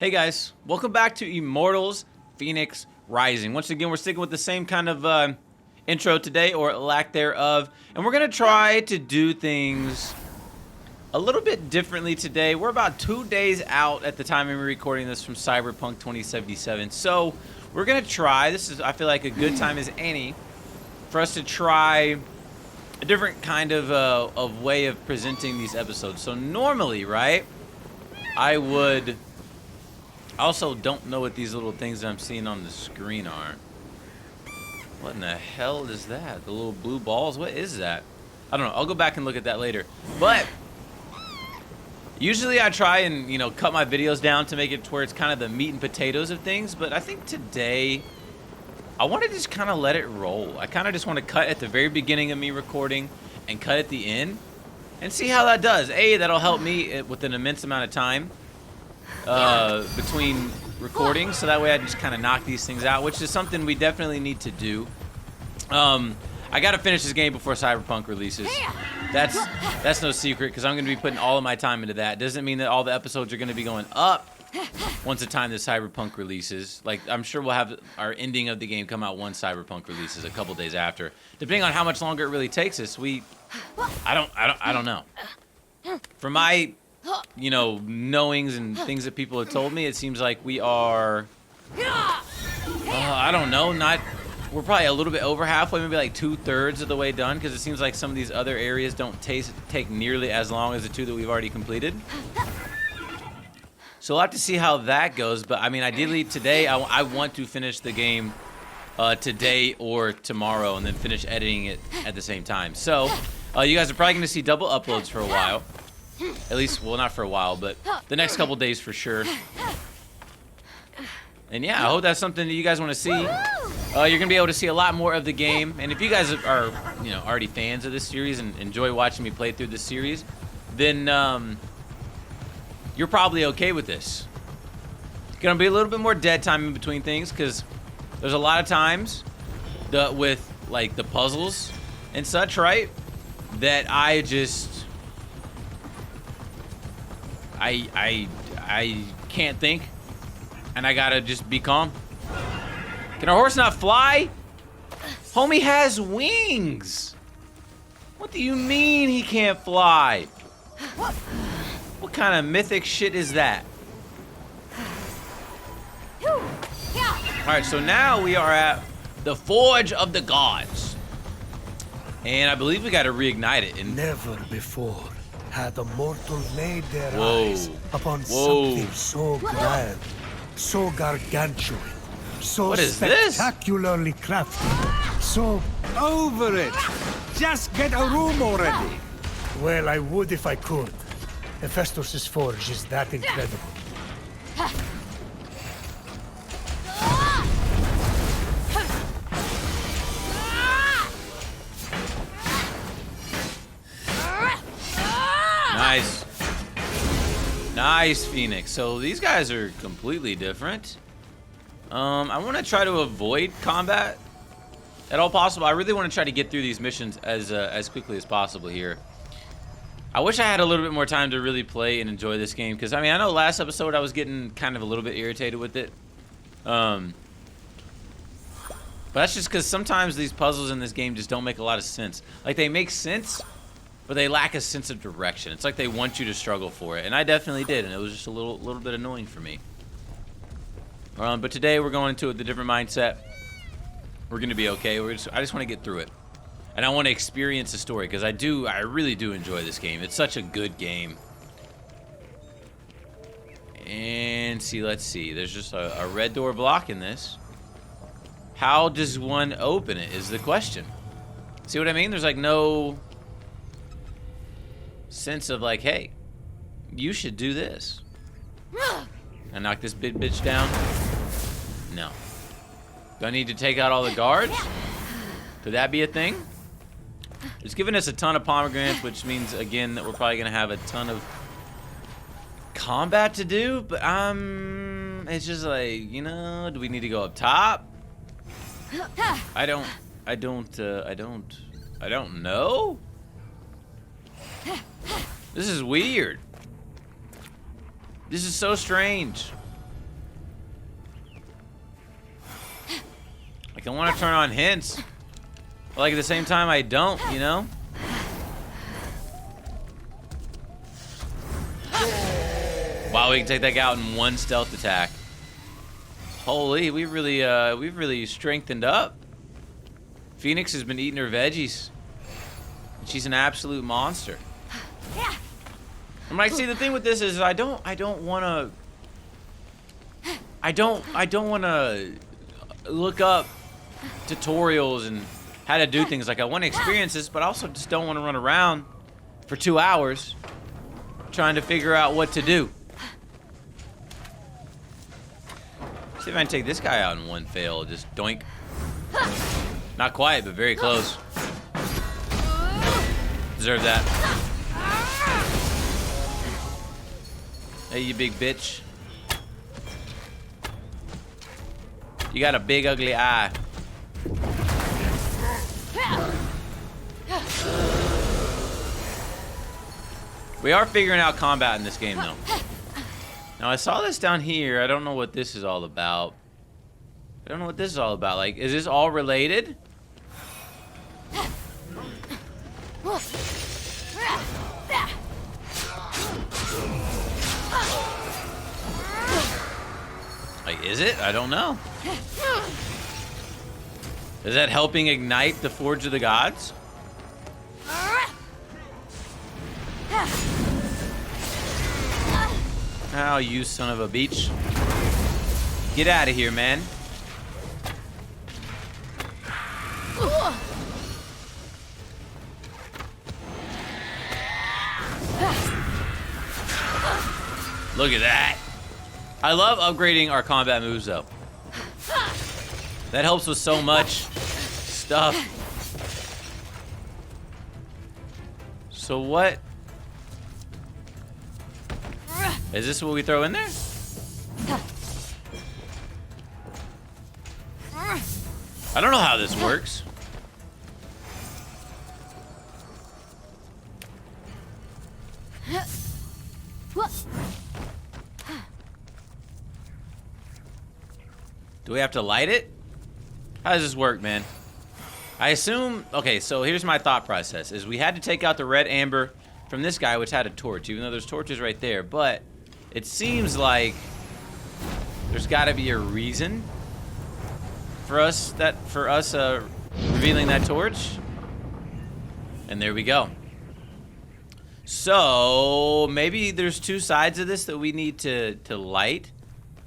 Hey guys, welcome back to Immortals Fenyx Rising. Once again, we're sticking with the same kind of intro today, or lack thereof, and we're gonna try to do things a little bit differently today. We're about 2 days out at the time I'm recording this from Cyberpunk 2077, so we're gonna try. I feel like a good time as any for us to try a different kind of way of presenting these episodes. So normally, right, I would. I also don't know what these little things that I'm seeing on the screen are. What in the hell is that? The little blue balls? What is that? I don't know. I'll go back and look at that later. But usually I try and, cut my videos down to make it to where it's kind of the meat and potatoes of things. But I think today I want to just kind of let it roll. I kind of just want to cut at the very beginning of me recording and cut at the end and see how that does. That'll help me with an immense amount of time between recordings, so that way I just kind of knock these things out, which is something we definitely need to do. I gotta finish this game before Cyberpunk releases. That's no secret, because I'm gonna be putting all of my time into that. Doesn't mean that all the episodes are gonna be going up once the time that Cyberpunk releases. Like, I'm sure we'll have our ending of the game come out once Cyberpunk releases, a couple days after, depending on how much longer it really takes us. I don't know. For my knowings and things that people have told me, it seems like we are, I don't know, we're probably a little bit over halfway, maybe like 2/3 of the way done, because it seems like some of these other areas don't take nearly as long as the 2 that we've already completed. So we'll have to see how that goes, but I mean, ideally today, I want to finish the game today or tomorrow, and then finish editing it at the same time. So you guys are probably going to see double uploads for a while. At least, well, not for a while, but the next couple days for sure. And yeah, I hope that's something that you guys want to see. You're going to be able to see a lot more of the game. And if you guys are, already fans of this series and enjoy watching me play through this series, then you're probably okay with this. It's going to be a little bit more dead time in between things, because there's a lot of times with, like, the puzzles and such, right, that I can't think, and I gotta just be calm. Can our horse not fly? Homie has wings. What do you mean he can't fly? What kind of mythic shit is that? Alright, so now we are at the Forge of the Gods. And I believe we gotta reignite it. Never before had a mortal laid their eyes upon something so grand, so gargantuan, so what is this? Spectacularly crafted, so over it. Just get a room already. Well, I would if I could. Hephestos' forge is that incredible. Nice, Phoenix. So these guys are completely different. I want to try to avoid combat at all possible. I really want to try to get through these missions as quickly as possible here. I wish I had a little bit more time to really play and enjoy this game, because I mean, I know last episode I was getting kind of a little bit irritated with it. But that's just because sometimes these puzzles in this game just don't make a lot of sense. Like, they make sense, but they lack a sense of direction. It's like they want you to struggle for it, and I definitely did, and it was just a little bit annoying for me. But today we're going into the different mindset. We're gonna be okay. I just want to get through it, and I want to experience the story, because I really do enjoy this game. It's such a good game. And let's see. There's just a red door blocking this. How does one open it is the question. See what I mean? There's like no sense of like, hey, you should do this. I knock this big bitch down? No. Do I need to take out all the guards? Could that be a thing? It's giving us a ton of pomegranates, which means, again, that we're probably going to have a ton of combat to do, but it's just like, do we need to go up top? I don't know. This is weird. This is so strange. Like, I want to turn on hints. But, like, at the same time, I don't, you know? Wow, we can take that guy out in one stealth attack. Holy, we've really strengthened up. Fenyx has been eating her veggies. She's an absolute monster. And like, see, the thing with this is I don't want to look up tutorials and how to do things. Like, I want to experience this, but I also just don't want to run around for 2 hours trying to figure out what to do. See if I can take this guy out in one fail. Just doink. Not quite, but very close. Deserve that. Hey, you big bitch. You got a big ugly eye. We are figuring out combat in this game, though. Now, I saw this down here. I don't know what this is all about. I don't know what this is all about. Like, is this all related? Like, is it? I don't know. Is that helping ignite the Forge of the Gods? Oh, you son of a beach. Get out of here, man. Look at that. I love upgrading our combat moves, though. That helps with so much stuff. So what? Is this what we throw in there? I don't know how this works. Do we have to light it? How does this work, man? I assume... Okay, so here's my thought process. Is we had to take out the red amber from this guy, which had a torch, even though there's torches right there. But it seems like there's got to be a reason for us revealing that torch. And there we go. So maybe there's two sides of this that we need to light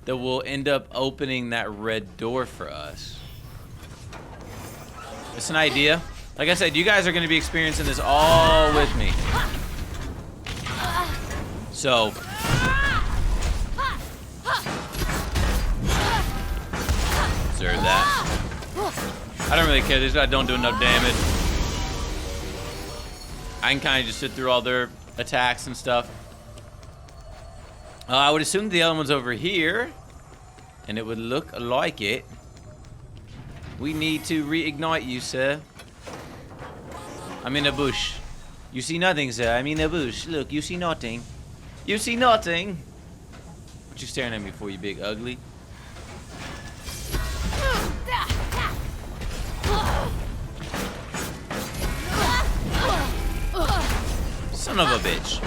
that will end up opening that red door for us. It's an idea. Like I said, you guys are going to be experiencing this all with me. So observe that. I don't really care. These guys don't do enough damage. I can kind of just sit through all their attacks and stuff. I would assume the other one's over here, and it would look like it. We need to reignite you, sir. I'm in a bush. You see nothing, sir. I'm in a bush. Look, you see nothing. You see nothing. What you staring at me for, you big ugly? Son of a bitch.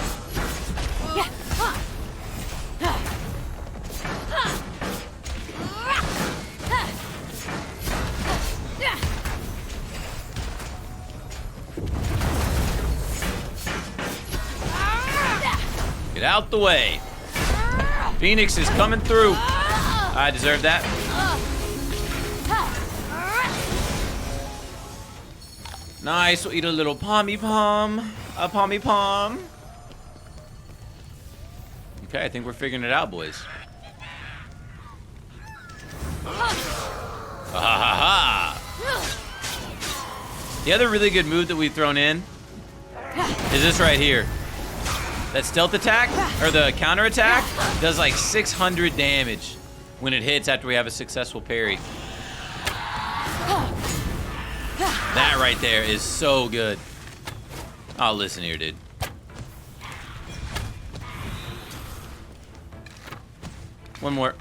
Get out the way. Fenyx is coming through. I deserve that. Nice, we'll eat a little pommy pom. A pommy pom. Okay, I think we're figuring it out, boys. Ha ha ha. The other really good move that we've thrown in is this right here. That stealth attack, or the counter attack, does like 600 damage when it hits after we have a successful parry. That right there is so good. Oh, listen here, dude. One more.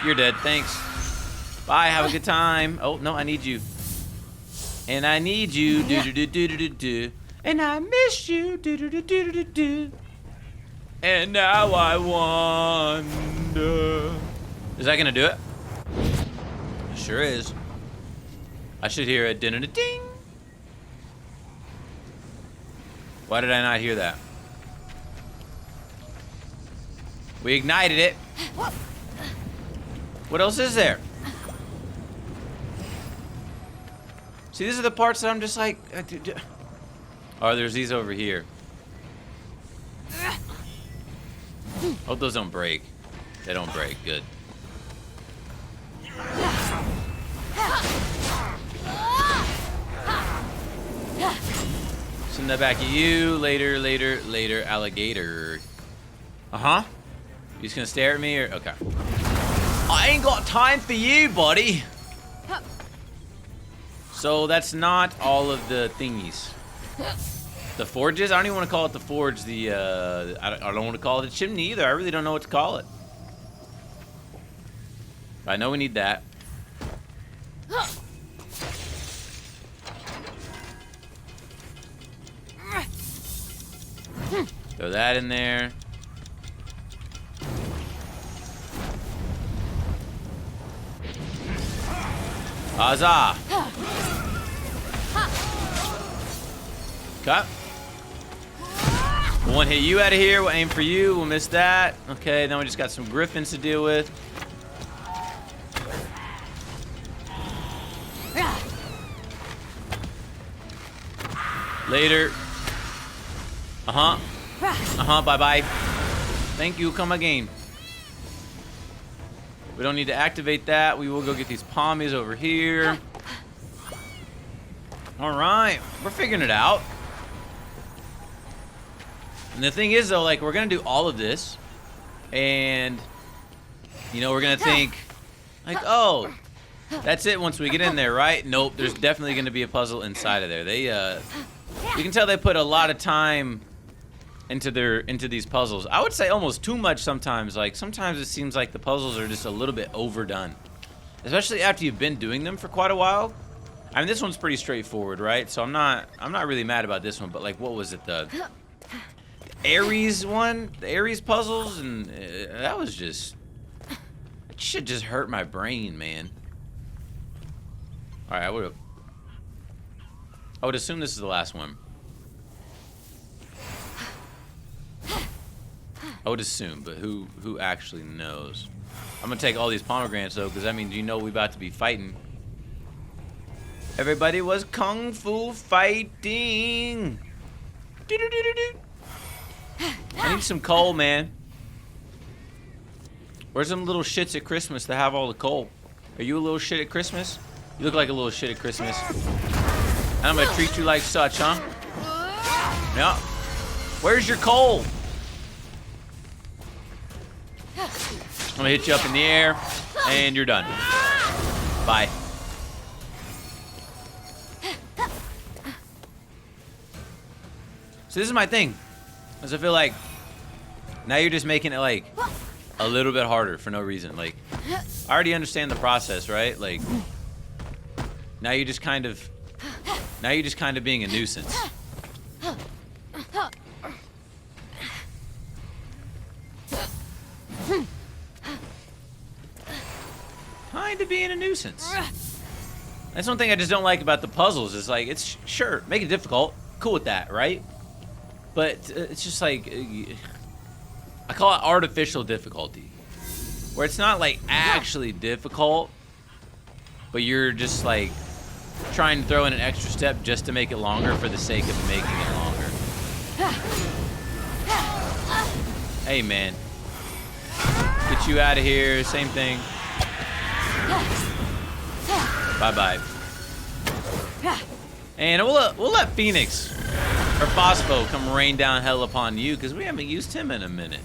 You're dead. Thanks. Bye, have a good time. Oh, no, I need you. And I need you. Do-do-do-do-do-do-do. And I miss you. Do-do-do-do-do-do. And now I wonder. Is that gonna do it? It sure is. I should hear a ding. Why did I not hear that? We ignited it. What else is there? See, these are the parts that I'm just like... Oh, there's these over here. Hope those don't break. They don't break. Good. Send that back at you. Later, alligator. Uh-huh. You just gonna stare at me or... Okay. I ain't got time for you, buddy. So that's not all of the thingies. The forges? I don't even want to call it the forge. I don't want to call it a chimney either. I really don't know what to call it. I know we need that. Throw that in there. Huzzah! Okay. We'll one hit you out of here. We'll aim for you. We'll miss that. Okay, then we just got some griffins to deal with. Later. Bye-bye. Thank you. Come again. We don't need to activate that. We will go get these pommies over here. All right. We're figuring it out. And the thing is, though, like, we're going to do all of this. And, you know, we're going to think, like, oh, that's it once we get in there, right? Nope. There's definitely going to be a puzzle inside of there. They, you can tell they put a lot of time into these puzzles. I would say almost too much sometimes. Like, sometimes it seems like the puzzles are just a little bit overdone, especially after you've been doing them for quite a while. I mean, this one's pretty straightforward, right? So I'm not really mad about this one. But like, what was it, the Ares one, the Ares puzzles, and that was just, that shit just hurt my brain, man. All right, I would assume this is the last one. I would assume, but who actually knows? I'm gonna take all these pomegranates though, because that means you know we about to be fighting. Everybody was kung fu fighting. I need some coal, man. Where's them little shits at Christmas that have all the coal? Are you a little shit at Christmas? You look like a little shit at Christmas. And I'm gonna treat you like such, huh? Yeah. Where's your coal? I'm gonna hit you up in the air, and you're done. Bye. So this is my thing, is I feel like now you're just making it like a little bit harder for no reason. Like, I already understand the process, right? Like, now you're just kind of being a nuisance. Kind of being a nuisance. That's one thing I just don't like about the puzzles. Is like, it's sure, make it difficult. Cool with that, right? But it's just like, I call it artificial difficulty. Where it's not like actually difficult, but you're just like trying to throw in an extra step just to make it longer for the sake of making it longer. Hey, man. Get you out of here. Same thing. Bye-bye. And we'll let Phoenix or Phospho come rain down hell upon you, because we haven't used him in a minute.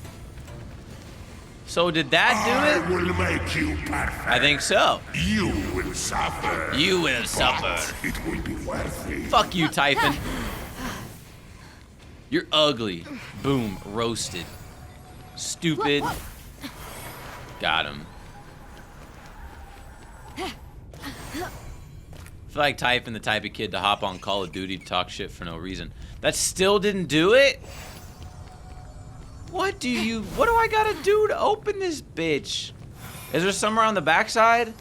So did that do it? I will make you perfect. I think so. You will suffer. You will suffer. But it will be worth it. Fuck you, Typhon. You're ugly. Boom. Roasted. Stupid. Got him. feel like Typhon the type of kid to hop on Call of Duty to talk shit for no reason. That still didn't do it? What do I gotta do to open this bitch? Is there somewhere on the backside?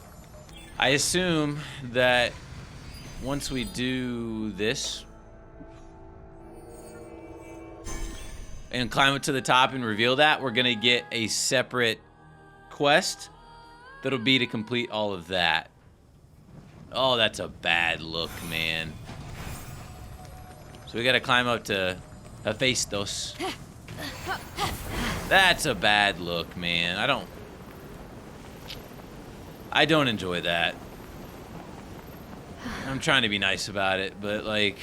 I assume that once we do this and climb it to the top and reveal that, we're gonna get a separate quest that'll be to complete all of that. Oh, that's a bad look, man. So we gotta climb up to Hephestos. That's a bad look, man. I don't enjoy that. I'm trying to be nice about it, but like,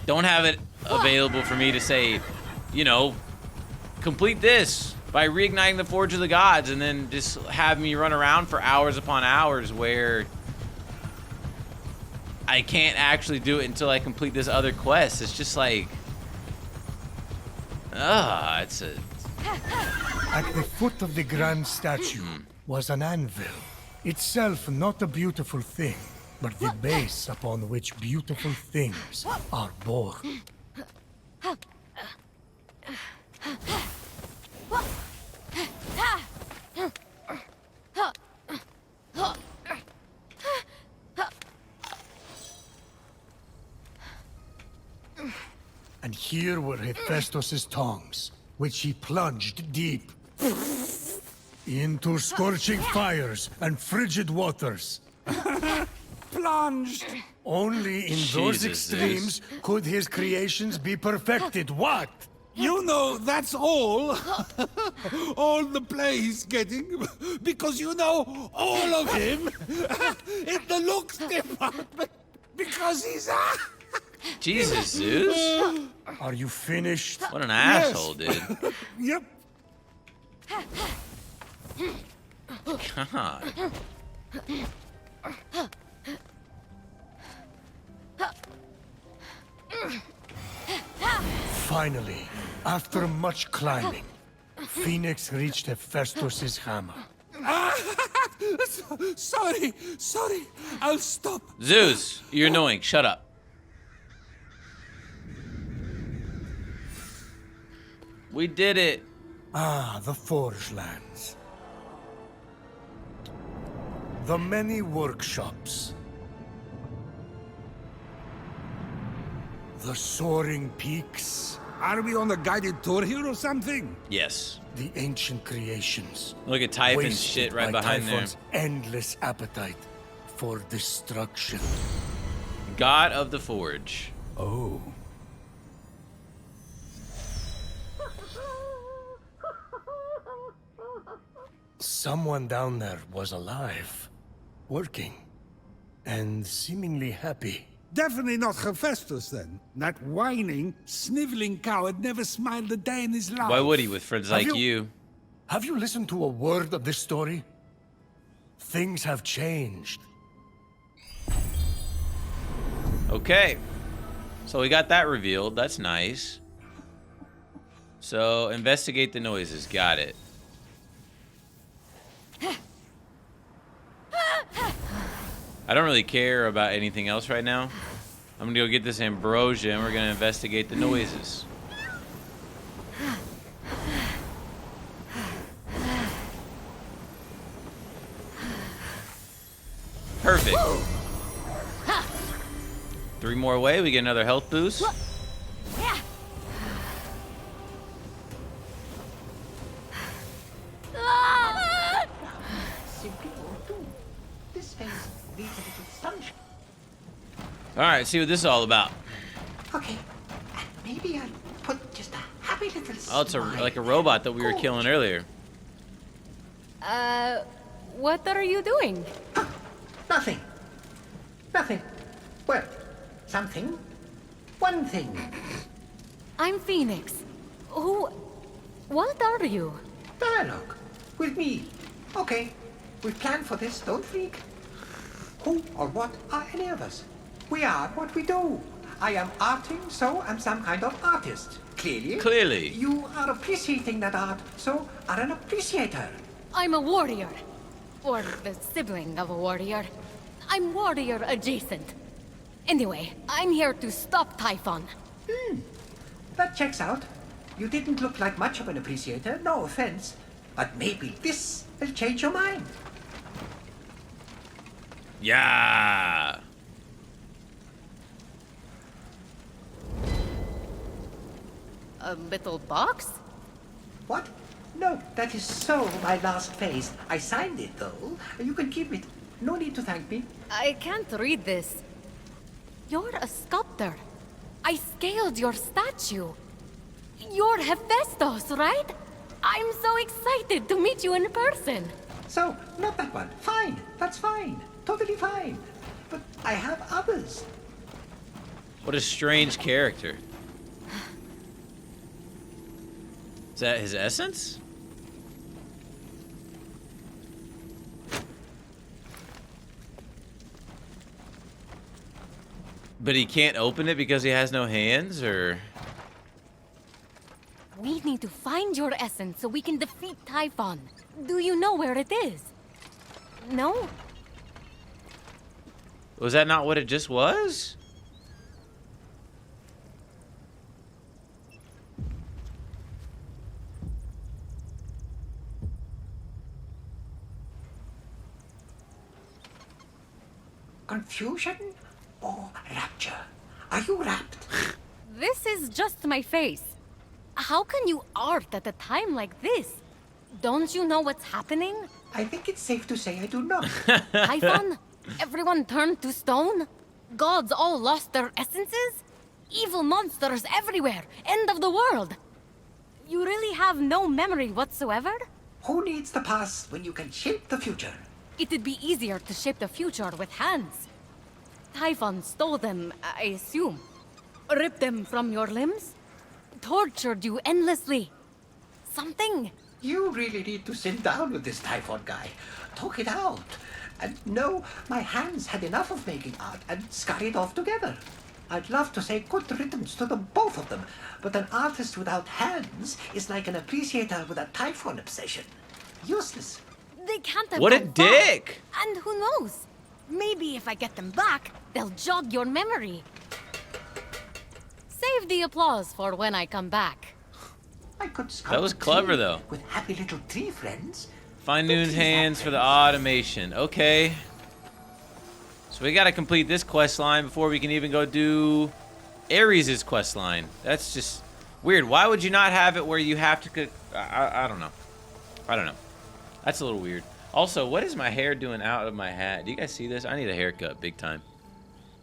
don't have it available for me to say, you know, complete this by reigniting the Forge of the Gods, and then just have me run around for hours upon hours where I can't actually do it until I complete this other quest. It's just like, it's a... At the foot of the grand statue was an anvil. Itself not a beautiful thing, but the base upon which beautiful things are born. And here were Hephestos' tongues, which he plunged deep into scorching fires and frigid waters. Plunged. Only in those extremes could his creations be perfected. What? You know, that's all. All the play he's getting. Because you know all of him. In the looks department. Because he's... Jesus, Zeus. Are you finished? What an asshole, dude. Yep. God. Finally, after much climbing, Fenyx reached Hephestos' hammer. Sorry. I'll stop. Zeus, you're annoying. Shut up. We did it. Ah, the Forge lands. The many workshops. The soaring peaks. Are we on a guided tour here or something? Yes. The ancient creations. Look at Typhon's wasted shit right by behind there. Typhon's endless appetite for destruction. God of the Forge. Oh. Someone down there was alive, working, and seemingly happy. Definitely not Hephestos, then. That whining, sniveling coward never smiled a day in his life. Why would he with friends like you? Have you listened to a word of this story? Things have changed. Okay. So we got that revealed. That's nice. So investigate the noises. Got it. I don't really care about anything else right now. I'm gonna go get this ambrosia and we're gonna investigate the noises. Perfect. 3 more away, we get another health boost. Alright, see what this is all about. Okay, and maybe I'll put just a happy little Oh, it's like a robot that we were killing earlier. What are you doing? Nothing. Nothing. Well, something. One thing. I'm Fenyx. What are you? Dialogue. With me. Okay. We planned for this, don't freak. Who or what are any of us? We are what we do. I am arting, so I'm some kind of artist. Clearly? Clearly. You are appreciating that art, so are an appreciator. I'm a warrior. Or the sibling of a warrior. I'm warrior adjacent. Anyway, I'm here to stop Typhon. That checks out. You didn't look like much of an appreciator, no offense. But maybe this will change your mind. Yeah. A little box? What? No, that is so my last phase. I signed it, though. You can keep it. No need to thank me. I can't read this. You're a sculptor. I scaled your statue. You're Hephestos, right? I'm so excited to meet you in person. So, not that one. Fine. That's fine. Totally fine. But I have others. What a strange character. Is that his essence? But he can't open it because he has no hands, or? We need to find your essence so we can defeat Typhon. Do you know where it is? No? Was that not what it just was? Confusion or rapture? Are you rapt? This is just my face. How can you art at a time like this? Don't you know what's happening? I think it's safe to say I do not. Typhon? Everyone turned to stone? Gods all lost their essences? Evil monsters everywhere! End of the world! You really have no memory whatsoever? Who needs the past when you can shape the future? It'd be easier to shape the future with hands. Typhon stole them, I assume. Ripped them from your limbs? Tortured you endlessly. Something. You really need to sit down with this Typhon guy. Talk it out. And no, my hands had enough of making art and scurried off together. I'd love to say good riddance to them, both of them, but an artist without hands is like an appreciator with a Typhon obsession. Useless. They can't have What a gone far. dick! And who knows? Maybe if I get them back, they'll jog your memory. Save the applause for when I come back. I could sculpt That was a clever, tree though. With happy little tree friends. Find Good Noon's trees have hands for the friends. automation. Okay. So we gotta complete this quest line before we can even go do Ares' quest line. That's just weird. Why would you not have it where you have to... I don't know. I don't know. That's a little weird. Also, what is my hair doing out of my hat? Do you guys see this? I need a haircut big time.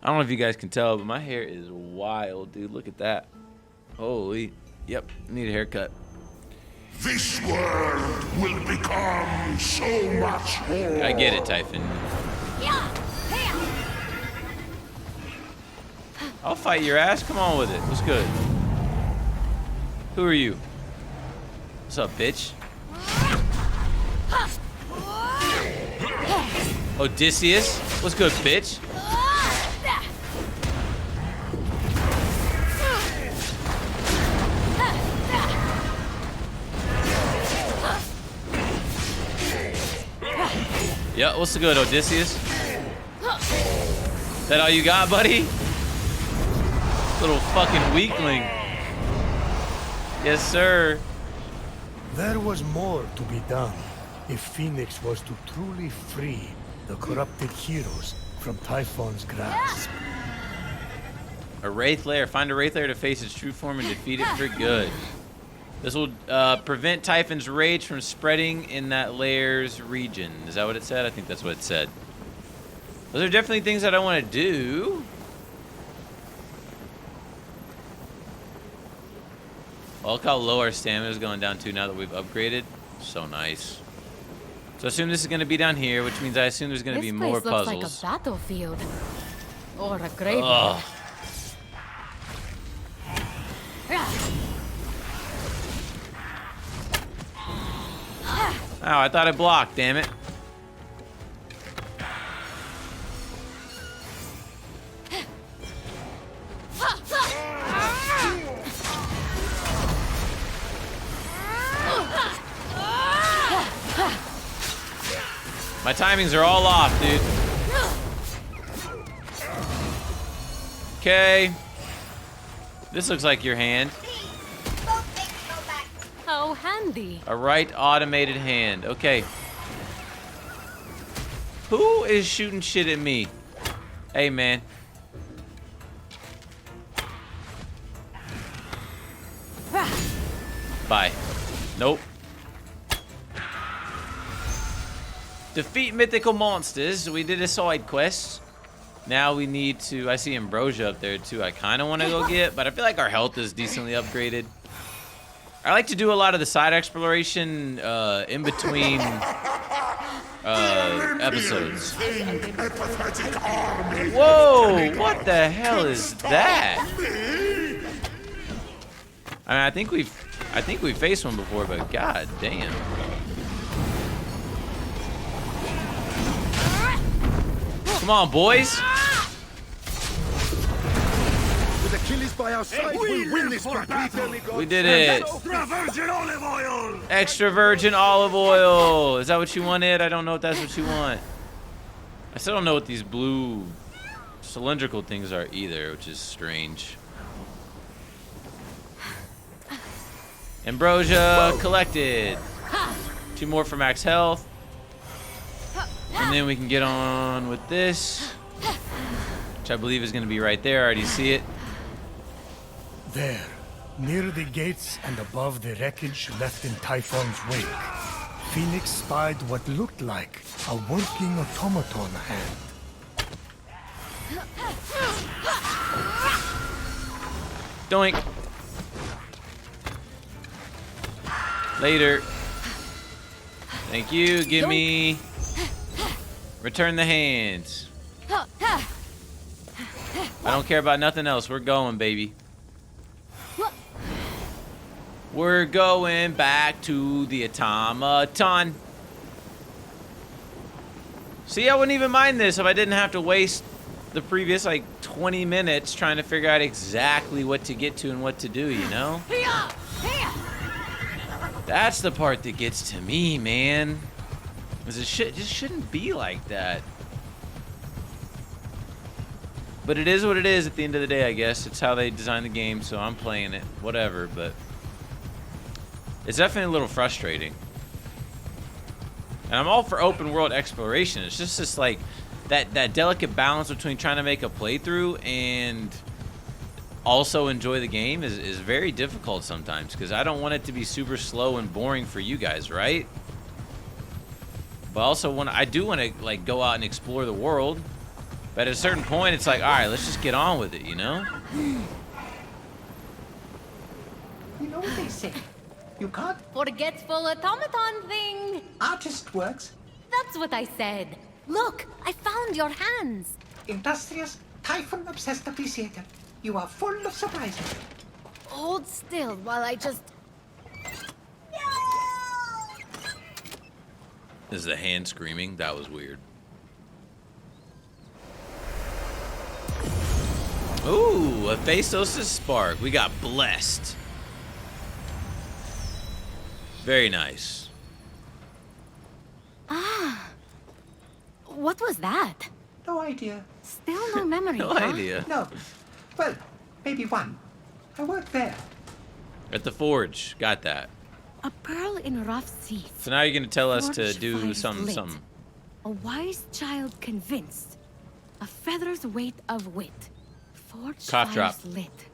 I don't know if you guys can tell, but my hair is wild, dude. Look at that. Holy. Yep, need a haircut. This world will become so much more. I get it, Typhon. Yeah! Hey! I'll fight your ass. Come on with it. What's good? Who are you? What's up, bitch? Odysseus? What's good, bitch? Yeah, what's the good, Odysseus? That all you got, buddy? Little fucking weakling. Yes, sir. There was more to be done if Phoenix was to truly free the corrupted heroes from Typhon's grasp. A Wraith Lair. Find a Wraith Lair to face its true form and defeat it for good. This will prevent Typhon's rage from spreading in that lair's region. Is that what it said? I think that's what it said. Those are definitely things that I want to do. I like how low our stamina is going down to now that we've upgraded. So nice. So I assume this is going to be down here, which means I assume there's going to be This more place looks puzzles. like a battlefield. Or a graveyard. Ugh. Oh, I thought I blocked, damn it. My timings are all off, dude. Okay. This looks like your hand. How handy. A right automated hand. Okay. Who is shooting shit at me? Hey, man. Bye. Nope. Defeat mythical monsters. We did a side quest. Now we need to... I see Ambrosia up there, too. I kind of want to go get, but I feel like our health is decently upgraded. I like to do a lot of the side exploration in between episodes. Whoa! What the hell is that? I mean, I think we've faced one before, but god damn. Come on, boys. With Achilles by our side, we'll win this battle. We did it. Extra virgin olive oil. Extra virgin olive oil. Is that what you wanted? I don't know if that's what you want. I still don't know what these blue cylindrical things are either, which is strange. Ambrosia collected. 2 more for max health. And then we can get on with this, which I believe is going to be right there. I already see it. There, near the gates and above the wreckage left in Typhon's wake, Phoenix spied what looked like a working automaton hand. Doink. Later. Thank you. Give me... Return the hands. I don't care about nothing else. We're going, baby. We're going back to the automaton. See, I wouldn't even mind this if I didn't have to waste the previous, like, 20 minutes trying to figure out exactly what to get to and what to do, you know? That's the part that gets to me, man. Because it just shouldn't be like that. But it is what it is at the end of the day, I guess. It's how they designed the game, so I'm playing it. Whatever, but... It's definitely a little frustrating. And I'm all for open world exploration. It's just this, like, that delicate balance between trying to make a playthrough and also enjoy the game is very difficult sometimes. Because I don't want it to be super slow and boring for you guys, right? But also, I do want to, like, go out and explore the world. But at a certain point, it's like, all right, let's just get on with it, you know? You know what they say? You can't Forgetful automaton thing. artist works. That's what I said. Look, I found your hands. Industrious, Typhon-obsessed appreciator. You are full of surprises. Hold still while I just... Is the hand screaming? That was weird. Ooh, Hephestos' spark. We got blessed. Very nice. Ah. What was that? No idea. Still no memory, No huh? idea. No. Well, maybe one. I worked there. At the forge. Got that. A pearl in rough seas. So now you're going to tell us to Forge do fires something, lit. something. A wise child convinced. A feather's weight of wit. Forge Cough fires drop. lit.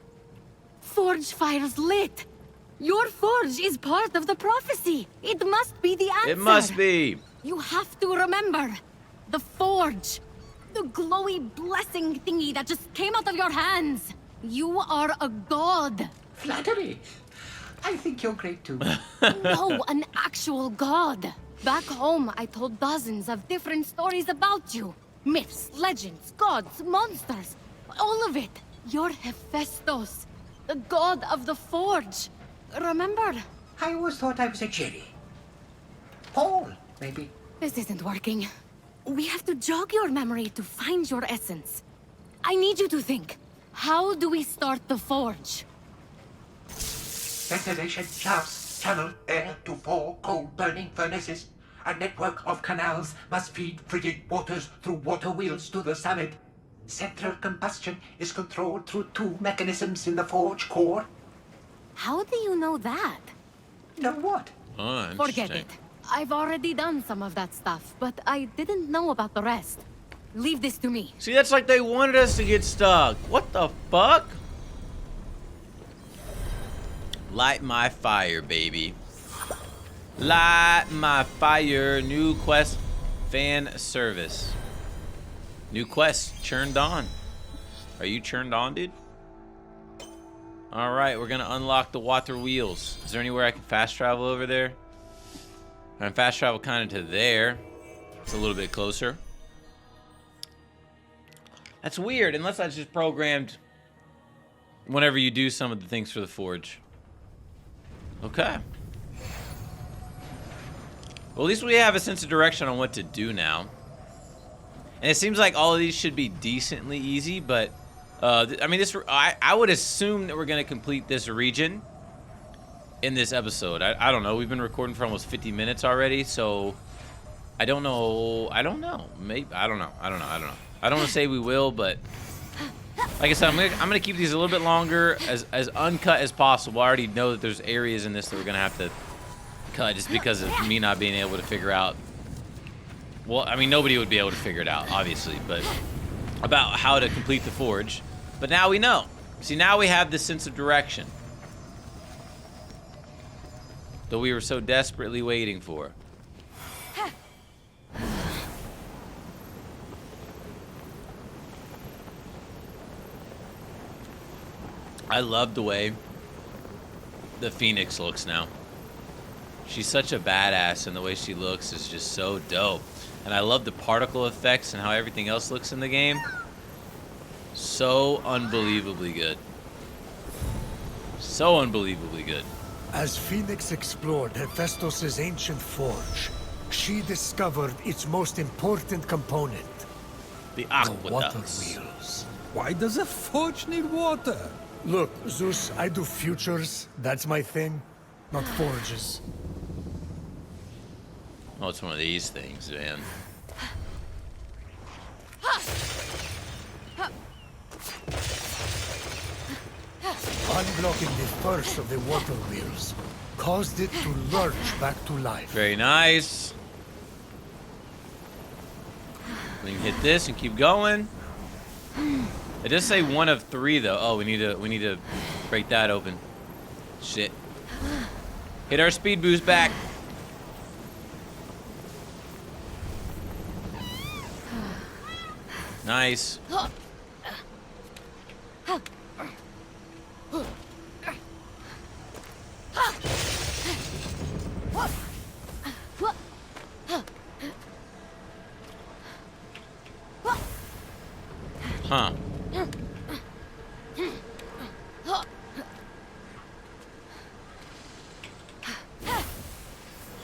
Forge fires lit. Your forge is part of the prophecy. It must be the answer. It must be. You have to remember. The forge. The glowy blessing thingy that just came out of your hands. You are a god. Flattery. I think you're great too. No, an actual god. Back home, I told dozens of different stories about you. Myths, legends, gods, monsters. All of it. You're Hephestos, the god of the forge. Remember? I always thought I was a Jerry. Paul, maybe. This isn't working. We have to jog your memory to find your essence. I need you to think. How do we start the forge? Ventilation shafts channel air to 4 coal-burning furnaces. A network of canals must feed frigid waters through water wheels to the summit. Central combustion is controlled through 2 mechanisms in the forge core. How do you know that? Know what? Oh, Forget interesting. it. I've already done some of that stuff, but I didn't know about the rest. Leave this to me. See, that's like they wanted us to get stuck. What the fuck? Light my fire, baby. Light my fire. New quest fan service. New quest churned on. Are you churned on, dude? Alright, we're gonna unlock the water wheels. Is there anywhere I can fast travel over there? I can fast travel kind of to there. It's a little bit closer. That's weird, unless that's just programmed whenever you do some of the things for the forge. Okay. Well, at least we have a sense of direction on what to do now. And it seems like all of these should be decently easy, but I mean, I would assume that we're going to complete this region in this episode. I don't know. We've been recording for almost 50 minutes already, so I don't know. Maybe I don't know. I don't want to say we will, but like I said, I'm gonna keep these a little bit longer, as uncut as possible. I already know that there's areas in this that we're gonna have to cut just because of me not being able to figure out. Well, I mean, nobody would be able to figure it out, obviously, but about how to complete the forge. But now we know. See, now we have this sense of direction that we were so desperately waiting for. I love the way the Phoenix looks now. She's such a badass, and the way she looks is just so dope. And I love the particle effects and how everything else looks in the game. So unbelievably good. So unbelievably good. As Phoenix explored Hephestos' ancient forge, she discovered its most important component, The the water aqueducts. wheels. Why does a forge need water? Look, Zeus, I do futures. That's my thing, not forges. Oh, it's one of these things, man. Unblocking the first of the water wheels caused it to lurch back to life. Very nice. We can hit this and keep going. It does say 1 of 3 though. Oh, we need to break that open. Shit. Hit our speed boost back. Nice. Huh.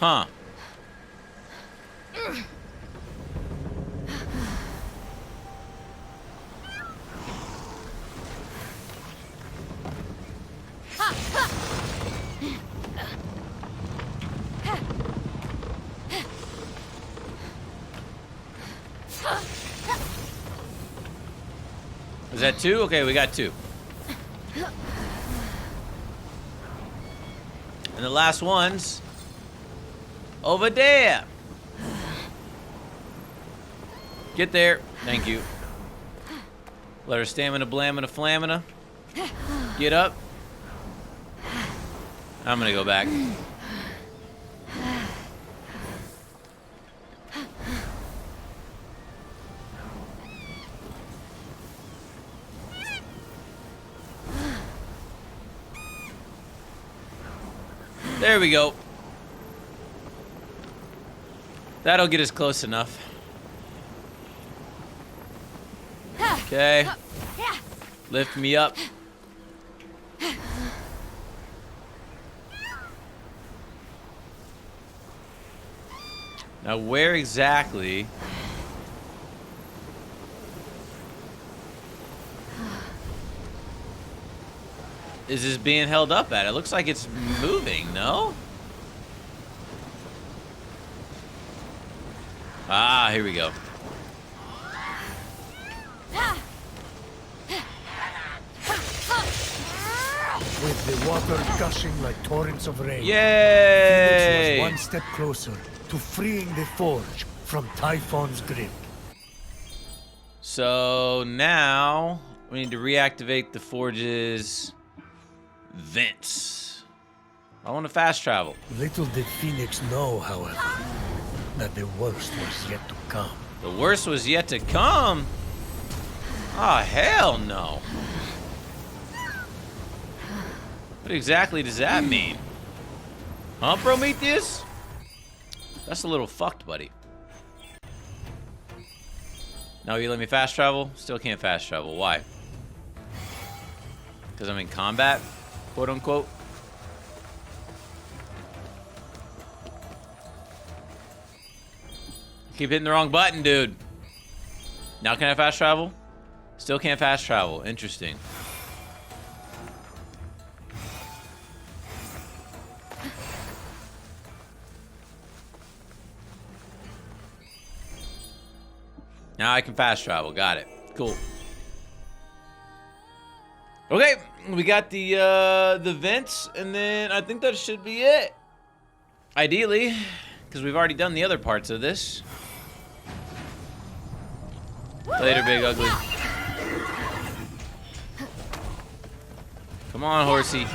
Huh. Is that 2? Okay, we got 2. And the last one's over there. Get there. Thank you. Let her stamina blamina flamina. Get up. I'm gonna go back. There we go. That'll get us close enough. Okay. Lift me up. Now, where exactly is this being held up at? It looks like it's moving, no? Ah, here we go. With the water gushing like torrents of rain, Phoenix Yay! was one step closer to freeing the forge from Typhon's grip. So now we need to reactivate the forge's vents. I want to fast travel. Little did Phoenix know, however, that the worst was yet to come. The worst was yet to come. Oh, hell no. What exactly does that mean? Huh, Prometheus? That's a little fucked, buddy. No, you let me fast travel? Still can't fast travel. Why? Because I'm in combat, quote unquote. Keep hitting the wrong button, dude. Now can I fast travel? Still can't fast travel. Interesting. Now I can fast travel. Got it. Cool. Okay, we got the vents, and then I think that should be it. Ideally, because we've already done the other parts of this. Later, big ugly. Come on, horsey.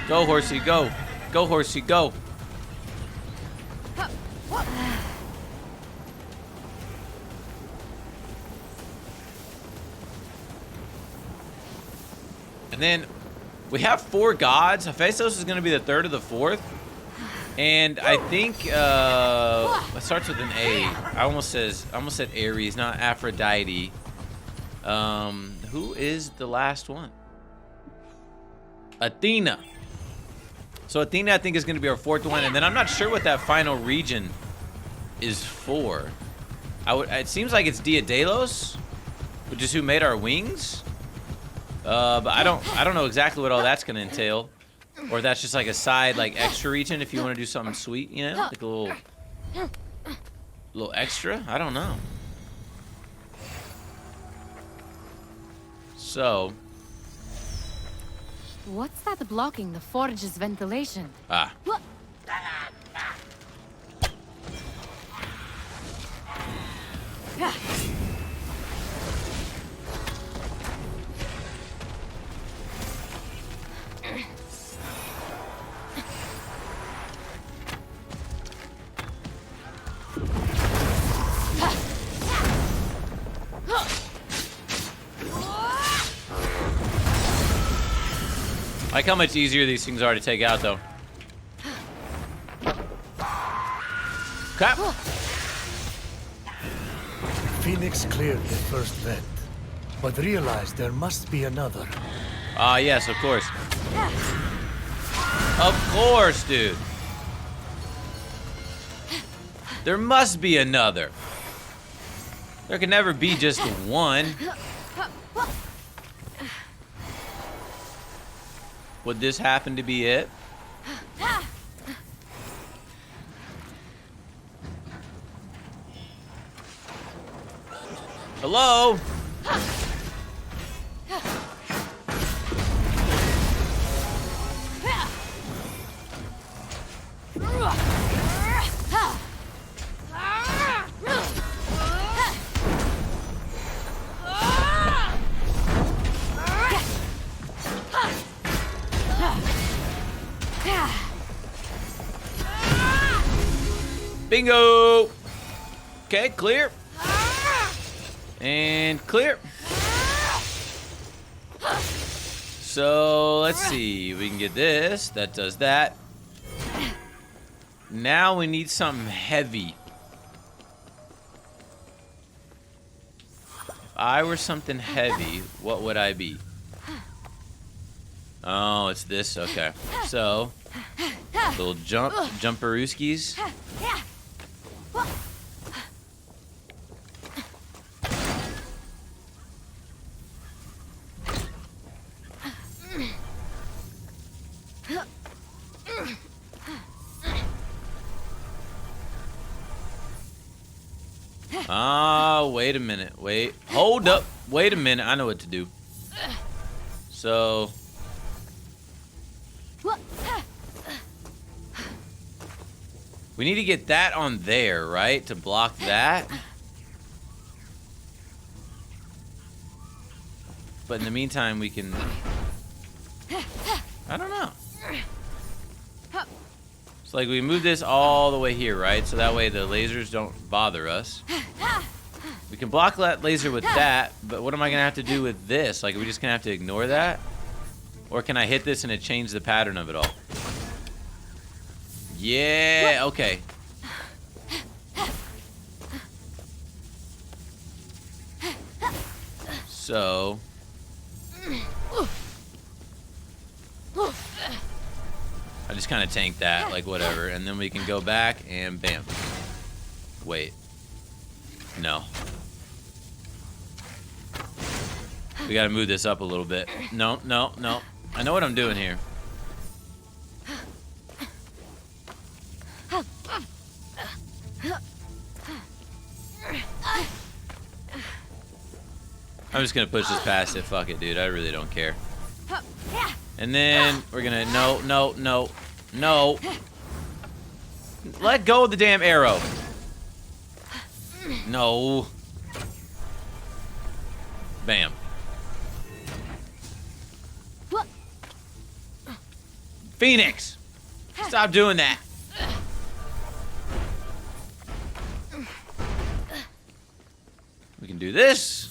Go, horsey, go. Go, horsey, go. And then we have 4 gods. Hephestos is going to be the 3rd or the 4th. And I think it starts with an A. I almost said Ares, not Aphrodite. Who is the last one? Athena. So Athena, I think, is going to be our 4th one. And then I'm not sure what that final region is for. It seems like it's Daedalus, which is who made our wings. But I don't know exactly what all that's going to entail. Or that's just like a side, like, extra region if you want to do something sweet, you know? Like a little extra? I don't know. So. What's that blocking the forge's ventilation? Ah. What? I like how much easier these things are to take out, though. Crap. Phoenix cleared the first vent, but realized there must be another. Ah, yes, of course. Of course, dude. There must be another. There can never be just one. Would this happen to be it? Hello? Bingo! Okay, clear. And clear. So, let's see. We can get this. That does that. Now we need something heavy. If I were something heavy, what would I be? Oh, it's this. Okay. So, little jumperooskies. Ah, wait a minute. Wait. Hold up. Wait a minute. I know what to do. So. We need to get that on there, right? To block that. But in the meantime, we can... I don't know. It's like we move this all the way here, right? So that way the lasers don't bother us. We can block that laser with that, but what am I going to have to do with this? Like, are we just going to have to ignore that? Or can I hit this and it change the pattern of it all? Yeah, okay. So... I just kind of tank that, like whatever, and then we can go back and bam. Wait. No. We gotta move this up a little bit. No, no, no. I know what I'm doing here. I'm just gonna push this past it. Fuck it, dude. I really don't care. And then we're gonna no. Let go of the damn arrow. No. Bam. Phoenix, stop doing that. We can do this.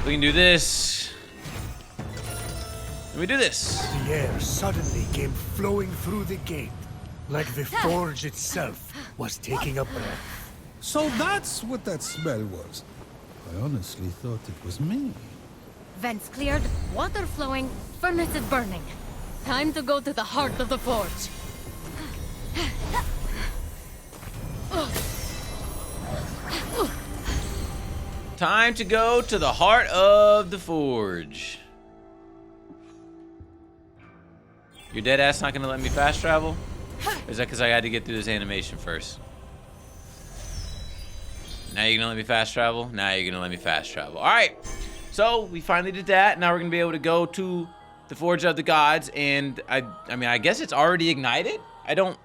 We can do this. And we do this. The air suddenly came flowing through the gate, like the forge itself was taking a breath. So that's what that smell was. I honestly thought it was me. Vents cleared, water flowing, furnaces burning. Time to go to the heart of the forge. Time to go to the heart of the forge. Your dead ass not gonna let me fast travel? Or is that because I had to get through this animation first? Now you're gonna let me fast travel? Now you're gonna let me fast travel. Alright. So we finally did that. Now we're gonna be able to go to the Forge of the Gods, and I mean, I guess it's already ignited? I don't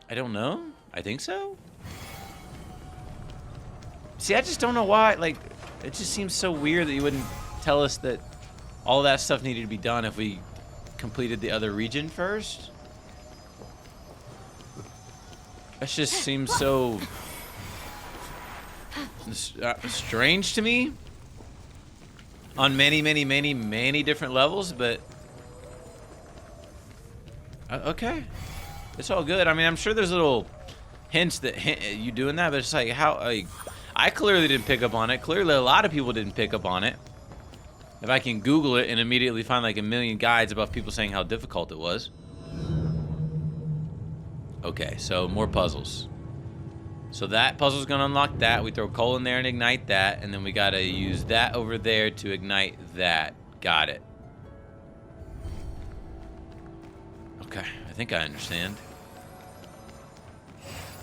know. I think so. See, I just don't know why, like, it just seems so weird that you wouldn't tell us that all of that stuff needed to be done if we completed the other region first. That just seems so strange to me on many different levels, but okay, it's all good. I mean, I'm sure there's little hints that you doing that, but it's like how I clearly didn't pick up on it. Clearly a lot of people didn't pick up on it. If I can Google it and immediately find like a million guides about people saying how difficult it was. Okay, so more puzzles. So that puzzle's gonna unlock that. We throw coal in there and ignite that, and then we gotta use that over there to ignite that. Got it. Okay, I think I understand.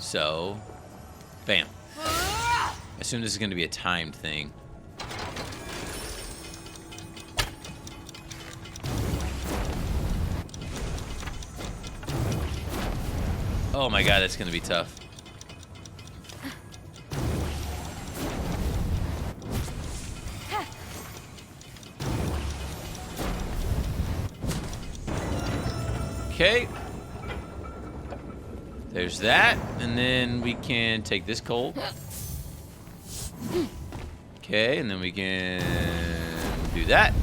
So, bam. I assume this is gonna be a timed thing. Oh my god, that's gonna be tough. Okay. There's that, and then we can take this coal. Okay, and then we can do that.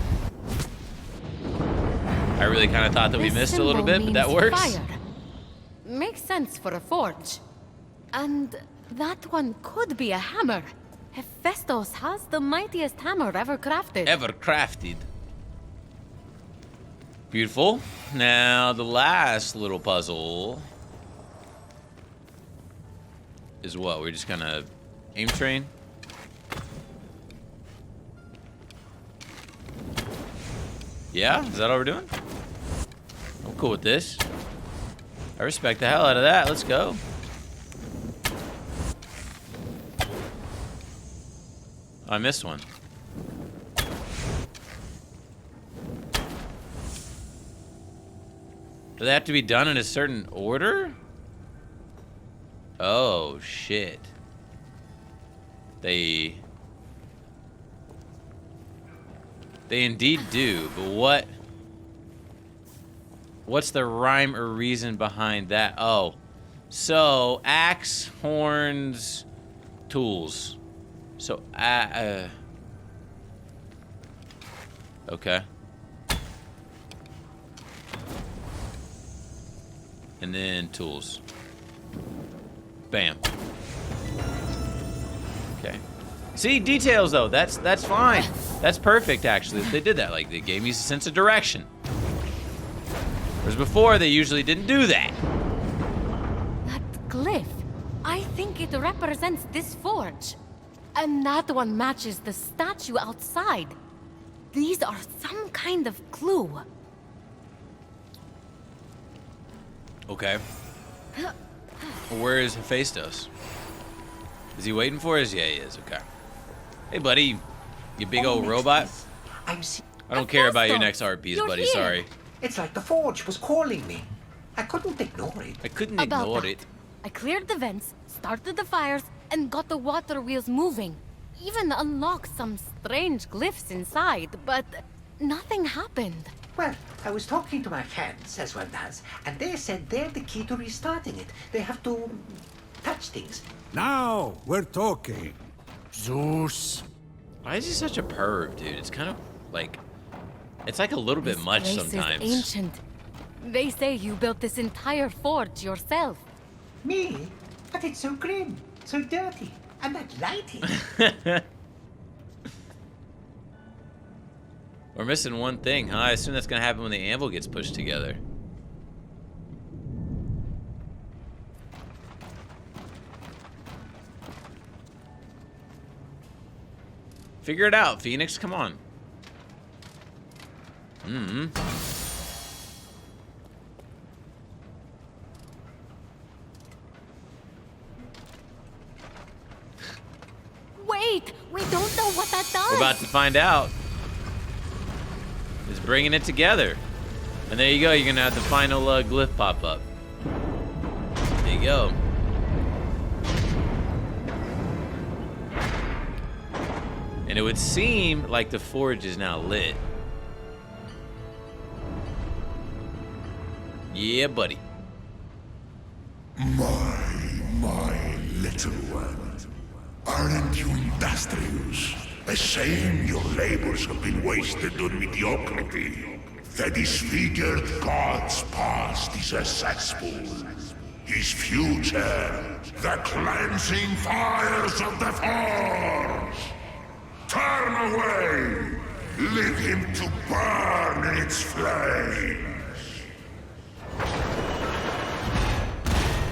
I really kind of thought that we missed a little bit, but that works. Fire. Makes sense for a forge. And that one could be a hammer. Hephestos has the mightiest hammer ever crafted. Ever crafted. Beautiful. Now, the last little puzzle is what? We're just gonna aim train? Yeah? Is that all we're doing? I'm cool with this. I respect the hell out of that. Let's go. Oh, I missed one. Do they have to be done in a certain order? Oh, shit. They indeed do, but what's the rhyme or reason behind that? Oh, so axe, horns, tools. So, okay. And then tools. Bam. Okay. See, details though. That's fine. That's perfect actually. They did that. Like they gave me a sense of direction. Whereas before they usually didn't do that. That glyph. I think it represents this forge. And that one matches the statue outside. These are some kind of clue. Okay. Where is Hephestos? Is he waiting for us? Yeah, he is. Okay. Hey, buddy. You big old robot. I don't care about your next Hephestos, art piece, you're buddy. here. Sorry. It's like the forge was calling me. I couldn't ignore it. I couldn't About ignore that. it. I cleared the vents, started the fires, and got the water wheels moving. Even unlocked some strange glyphs inside, but nothing happened. Well, I was talking to my hands, as one does, and they said they're the key to restarting it. They have to touch things. Now we're talking. Zeus. Why is he such a perv, dude? It's kind of like, it's like a little bit This much place sometimes. is ancient. They say you built this entire forge yourself. Me? But it's so grim, so dirty, and that lighting. We're missing one thing, huh? I assume that's gonna happen when the anvil gets pushed together. Figure it out, Phoenix. Come on. Wait, we don't know what that does. We're about to find out. It's bringing it together. And there you go. You're gonna have the final glyph pop up. There you go. And it would seem like the forge is now lit. Yeah, buddy. My little one. Aren't you industrious? A shame your labors have been wasted on mediocrity. The disfigured god's past is accessible. His future, the cleansing fires of the forge. Turn away! Leave him to burn in its flames.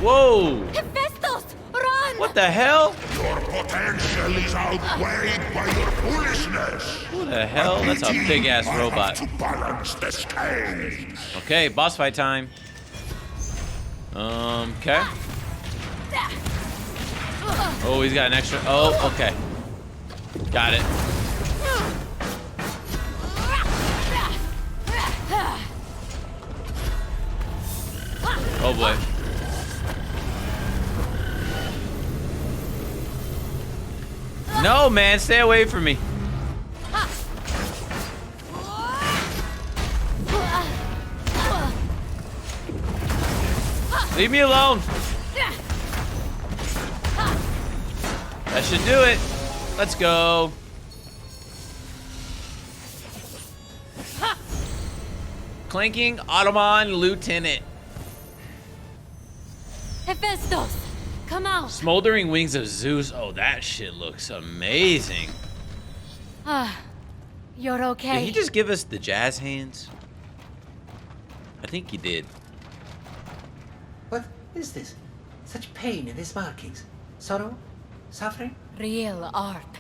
Whoa! Hephestos, run! What the hell? Your potential is outweighed by your foolishness. What the hell? That's a big ass I robot. have to balance the scales. Okay, boss fight time. Okay. Oh, he's got an extra. Oh, okay. Got it. Oh boy. No, man, stay away from me. Leave me alone. That should do it. Let's go. Clanking Ottoman Lieutenant. Hephestos, come out. Smoldering Wings of Zeus. Oh, that shit looks amazing. You're Did okay. he just give us the jazz hands? I think he did. What is this? Such pain in these markings. Sorrow? Suffering? Real art.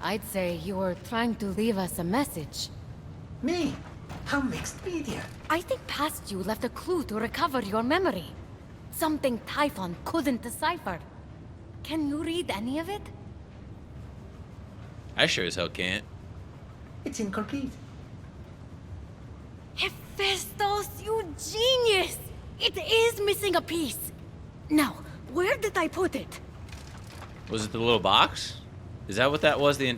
I'd say you were trying to leave us a message. Me? How mixed media. I think past you left a clue to recover your memory. Something Typhon couldn't decipher. Can you read any of it? I sure as hell can't. It's incomplete. Hephestos, you genius! It is missing a piece. Now, where did I put it? Was it the little box? Is that what that was? This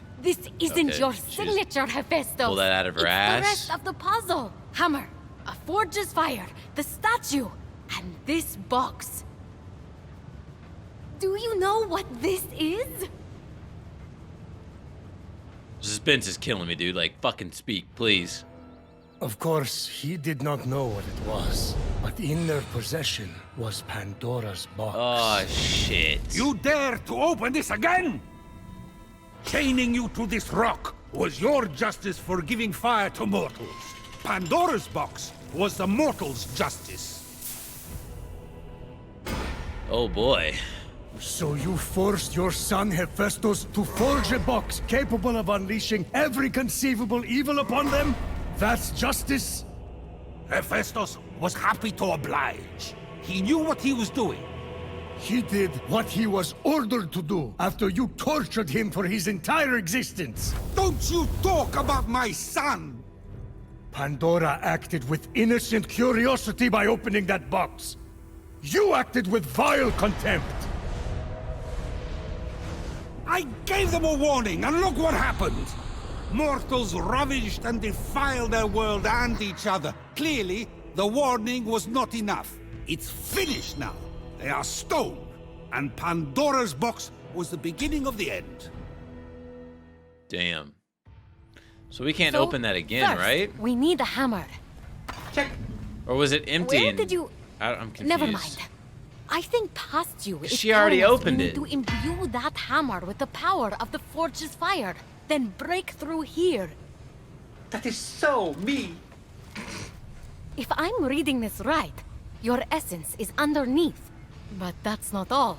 isn't Okay, your she just signature, Hephestos. pulled that out of her it's ass. the rest of the puzzle. Hammer, a forge's fire, the statue, and this box. Do you know what this is? Suspense is killing me, dude. Like, fucking speak, please. Of course, he did not know what it was, but in their possession was Pandora's box. Oh, shit. You dare to open this again? Chaining you to this rock was your justice for giving fire to mortals. Pandora's box was the mortals' justice. Oh, boy. So you forced your son Hephestos to forge a box capable of unleashing every conceivable evil upon them? That's justice? Hephestos was happy to oblige. He knew what he was doing. He did what he was ordered to do after you tortured him for his entire existence. Don't you talk about my son! Pandora acted with innocent curiosity by opening that box. You acted with vile contempt. I gave them a warning, and look what happened! Mortals ravaged and defiled their world and each other. Clearly, the warning was not enough. It's finished now. They are stone. And Pandora's box was the beginning of the end. Damn. So we can't So, open that again, first, right? We need a hammer. Check. Or was it empty? Where and- did you... I'm confused. Never mind. I think past you is She already telling us opened we it. need to imbue that hammer with the power of the forge's fire, then break through here. That is so me. If I'm reading this right, your essence is underneath. But that's not all.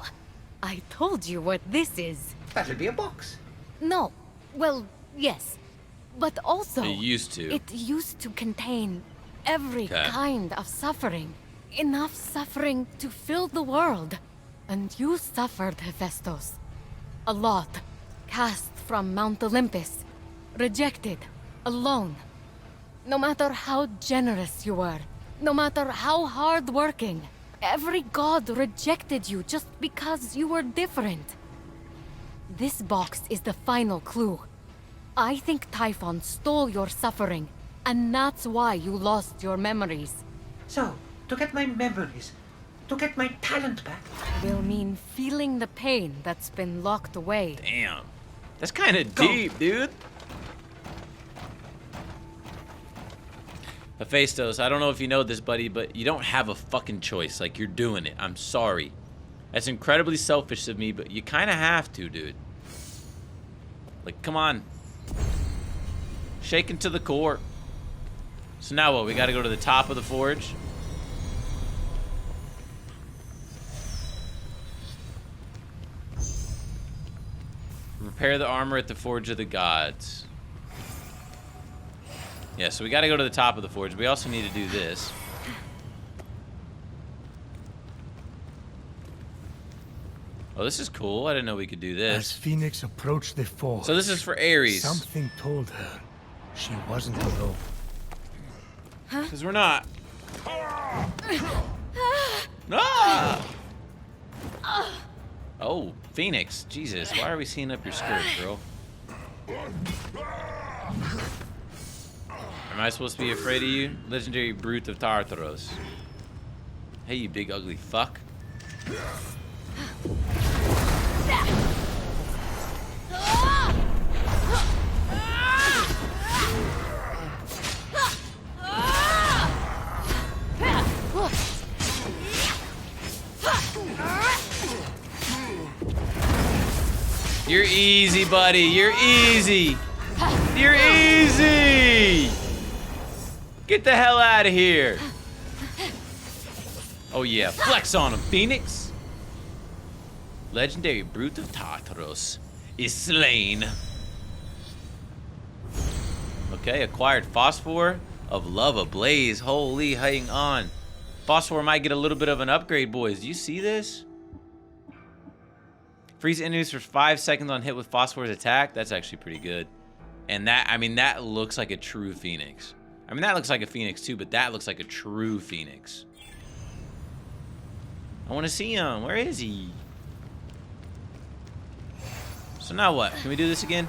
I told you what this is. That'll be a box. No. Well, yes. But also... It used to. It used to contain every Okay. kind of suffering. Enough suffering to fill the world. And you suffered, Hephestos. A lot. Cast from Mount Olympus. Rejected. Alone. No matter how generous you were. No matter how hard-working. Every god rejected you just because you were different. This box is the final clue. I think Typhon stole your suffering, and that's why you lost your memories. So, to get my memories, to get my talent back, Will mean feeling the pain that's been locked away. Damn. That's kind of deep, dude. Hephestos, I don't know if you know this, buddy, but you don't have a fucking choice. Like, you're doing it. I'm sorry. That's incredibly selfish of me, but you kind of have to, dude. Like, come on. Shaken to the core. So now what? We got to go to the top of the forge? Repair the armor at the Forge of the Gods. Yeah, so we gotta go to the top of the forge. We also need to do this. Oh, this is cool. I didn't know we could do As this. Phoenix approached the forge, So this is for Ares. something told her she wasn't alone. Because we're not. Ah! Oh, Phoenix. Jesus, why are we seeing up your skirt, girl? Am I supposed to be afraid of you? Legendary brute of Tartaros. Hey, you big ugly fuck. You're easy, buddy. You're easy. You're easy. Get the hell out of here. Oh yeah, flex on him, Phoenix. Legendary brute of Tartaros is slain. Okay, acquired phosphor of love ablaze. Holy, hang on. Phosphor might get a little bit of an upgrade, boys. Do you see this? Freeze enemies for 5 seconds on hit with Phosphor's attack. That's actually pretty good. And that, I mean, that looks like a true Phoenix. I mean, that looks like a Phoenix too, but that looks like a true Phoenix. I want to see him. Where is he? So now what? Can we do this again?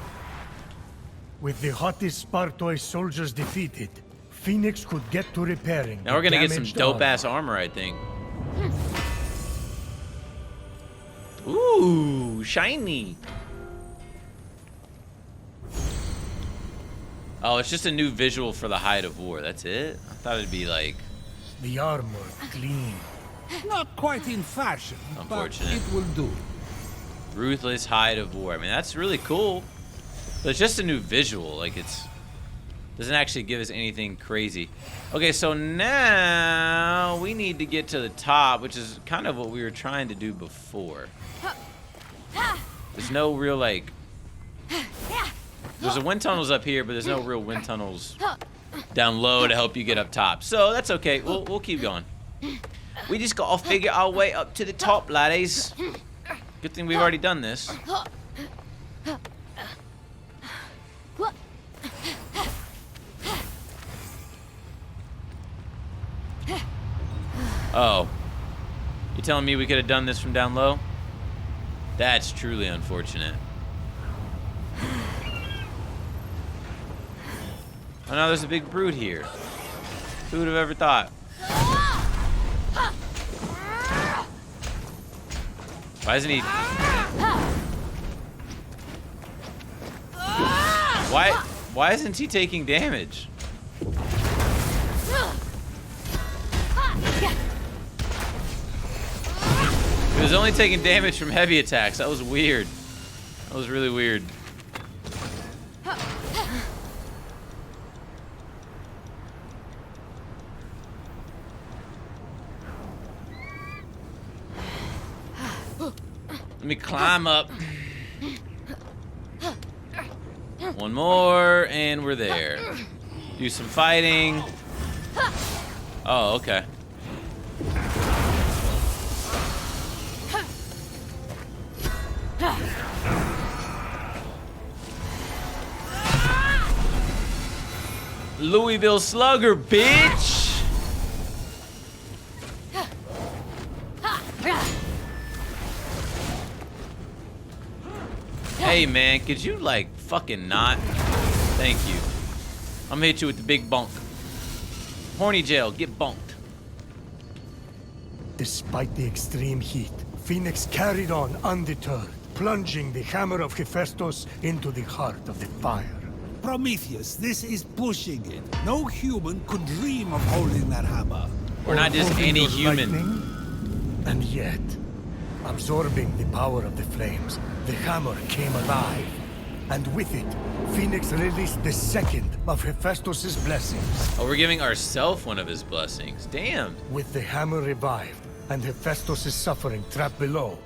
With the hottest Spartoi soldiers defeated, Phoenix could get to repairing. Now we're gonna get some damaged dope-ass armor, I think. Ooh, shiny. Oh, it's just a new visual for the Hide of War. That's it? I thought it'd be like... The armor clean. Not quite in fashion, but Unfortunate. it will do. Ruthless Hide of War. I mean, that's really cool. But it's just a new visual. Like, it's... doesn't actually give us anything crazy. Okay, so now we need to get to the top, which is kind of what we were trying to do before. There's no real, like... There's a wind tunnels up here, but there's no real wind tunnels down low to help you get up top. So that's okay. We'll keep going. We just gotta figure our way up to the top, laddies. Good thing we've already done this. Oh. You telling me we could have done this from down low? That's truly unfortunate. Oh no, there's a big brood here. Who would have ever thought? Why isn't he... Why isn't he taking damage? He was only taking damage from heavy attacks. That was weird. That was really weird. Let me climb up. One more, and we're there. Do some fighting. Oh, okay. Louisville Slugger, bitch! Hey man, could you like fucking not? Thank you. I'm gonna hit you with the big bunk. Horny jail, get bunked. Despite the extreme heat, Phoenix carried on undeterred, plunging the hammer of Hephestos into the heart of the fire. Prometheus, this is pushing it. No human could dream of holding that hammer. We're not just Holding any your human. lightning, and yet, absorbing the power of the flames, the hammer came alive. And with it, Phoenix released the second of Hephestos' blessings. Oh, we're giving ourselves one of his blessings. Damn. With the hammer revived and Hephestos' suffering trapped below,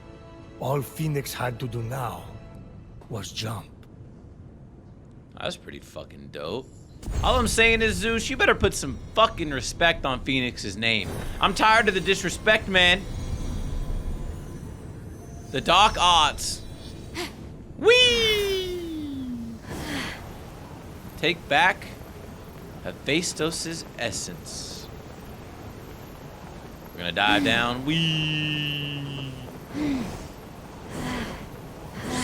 all Phoenix had to do now was jump. That was pretty fucking dope. All I'm saying is, Zeus, you better put some fucking respect on Phoenix's name. I'm tired of the disrespect, man. The Dark Arts. Whee! Take back Hephestos' essence. We're gonna dive down. Whee!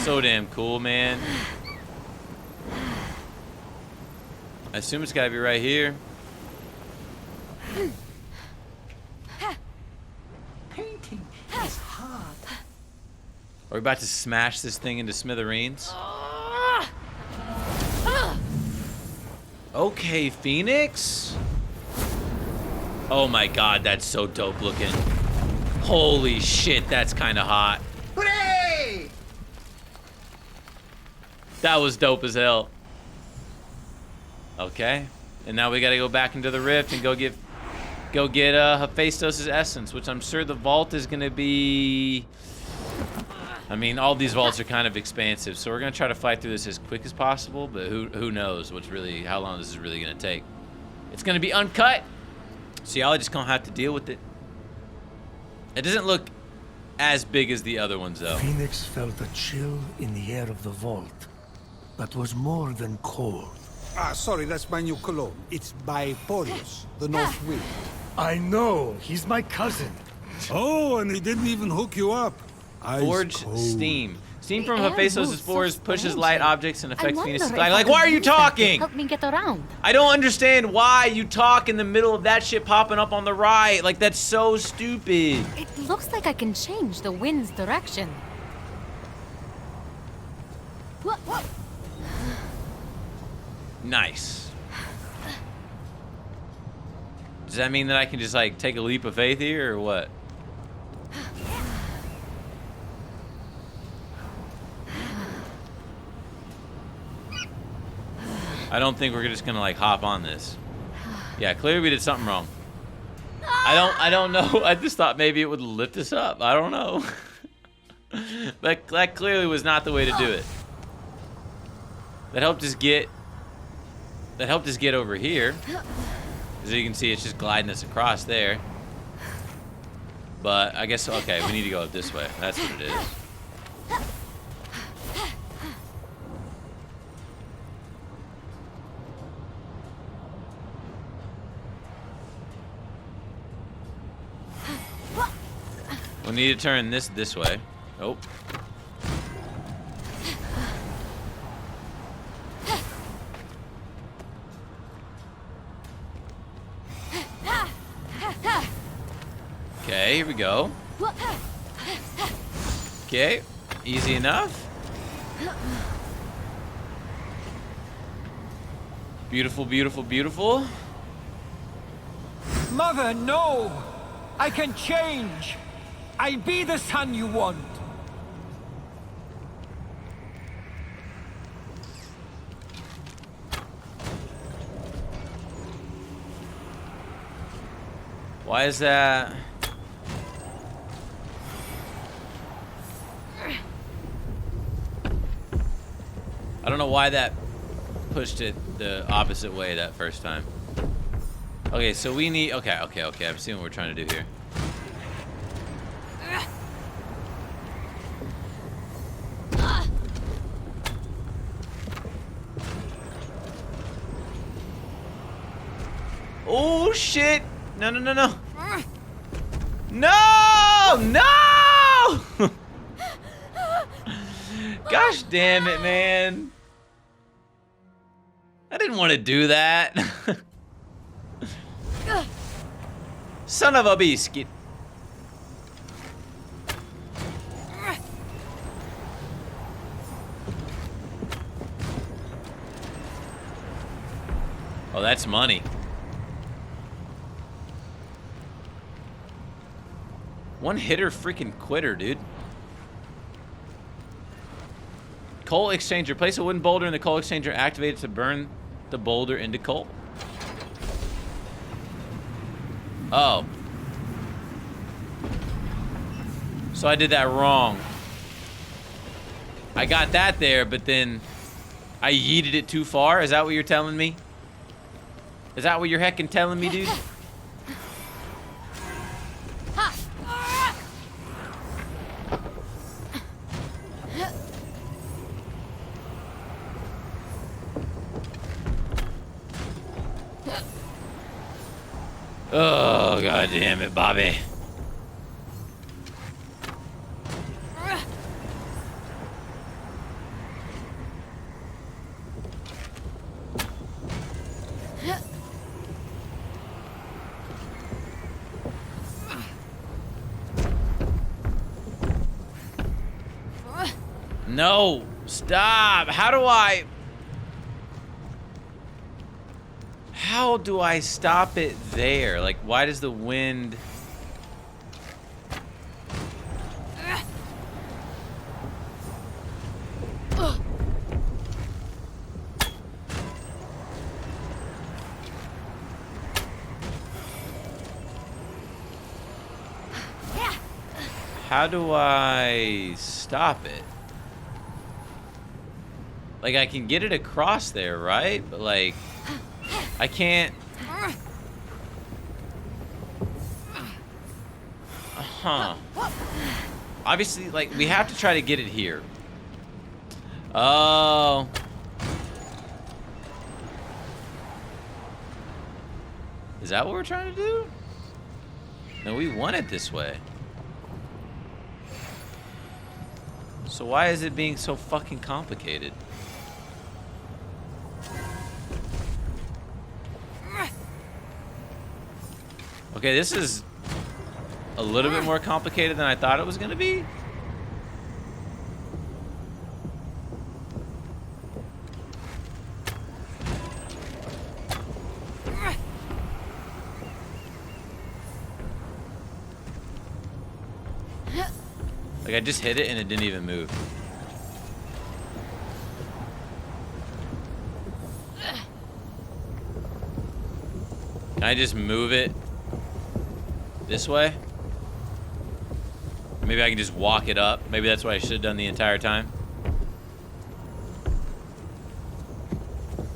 So damn cool, man. I assume it's gotta be right here. Painting is hard. Are we about to smash this thing into smithereens? Okay, Phoenix. Oh my god, that's so dope looking. Holy shit, that's kind of hot. Hooray! That was dope as hell. Okay, and now we gotta go back into the rift and go get Hephestos' essence, which I'm sure the vault is gonna be. I mean, all these vaults are kind of expansive, so we're gonna try to fight through this as quick as possible. But who knows how long this is really gonna take? It's gonna be uncut, so y'all just gonna have to deal with it. It doesn't look as big as the other ones, though. Phoenix felt a chill in the air of the vault that was more than cold. Ah, sorry, that's my new cologne. It's by Porius, the North Wind. I know, he's my cousin. Oh, and he didn't even hook you up. Ice Forge cold. steam. Steam from The air Hephestos' moves so spores pushes strangely. light objects and I affects wonder Phoenix' if flying. I Like, could why are you use that to talking? help me get around. I don't understand why you talk in the middle of that shit popping up on the right. Like, that's so stupid. It looks like I can change the wind's direction. Nice. Does that mean that I can just, like, take a leap of faith here, or what? I don't think we're just gonna, like, hop on this. Yeah, clearly we did something wrong. I don't know. I just thought maybe it would lift us up. I don't know. But that clearly was not the way to do it. That helped us get over here. As you can see, it's just gliding us across there. But I guess, okay, we need to go up this way. That's what it is. We'll need to turn this way. Oh. Okay, here we go. Okay, easy enough. Beautiful, beautiful, beautiful. Mother, no! I can change! I'll be the son you want! Why is that? I don't know why that pushed it the opposite way that first time. Okay, so we need... Okay. I'm seeing what we're trying to do here. Oh, shit! No! No! No! Gosh damn it, man. I didn't want to do that. Son of a biscuit. Oh, that's money. One hitter freaking quitter, dude. Coal exchanger. Place a wooden boulder in the coal exchanger. Activate it to burn the boulder into coal. Oh. So I did that wrong. I got that there, but then I yeeted it too far. Is that what you're telling me? Is that what you're heckin' telling me, dude? Oh, god damn it, Bobby. No, stop. How do I stop it there? Like, why does the wind... How do I stop it? Like, I can get it across there, right? But, like, I can't... Huh. Obviously, like, we have to try to get it here. Oh. Is that what we're trying to do? No, we want it this way. So why is it being so fucking complicated? Okay, this is a little bit more complicated than I thought it was gonna be. Like, I just hit it and it didn't even move. Can I just move it this way? Maybe I can just walk it up. Maybe that's what I should have done the entire time.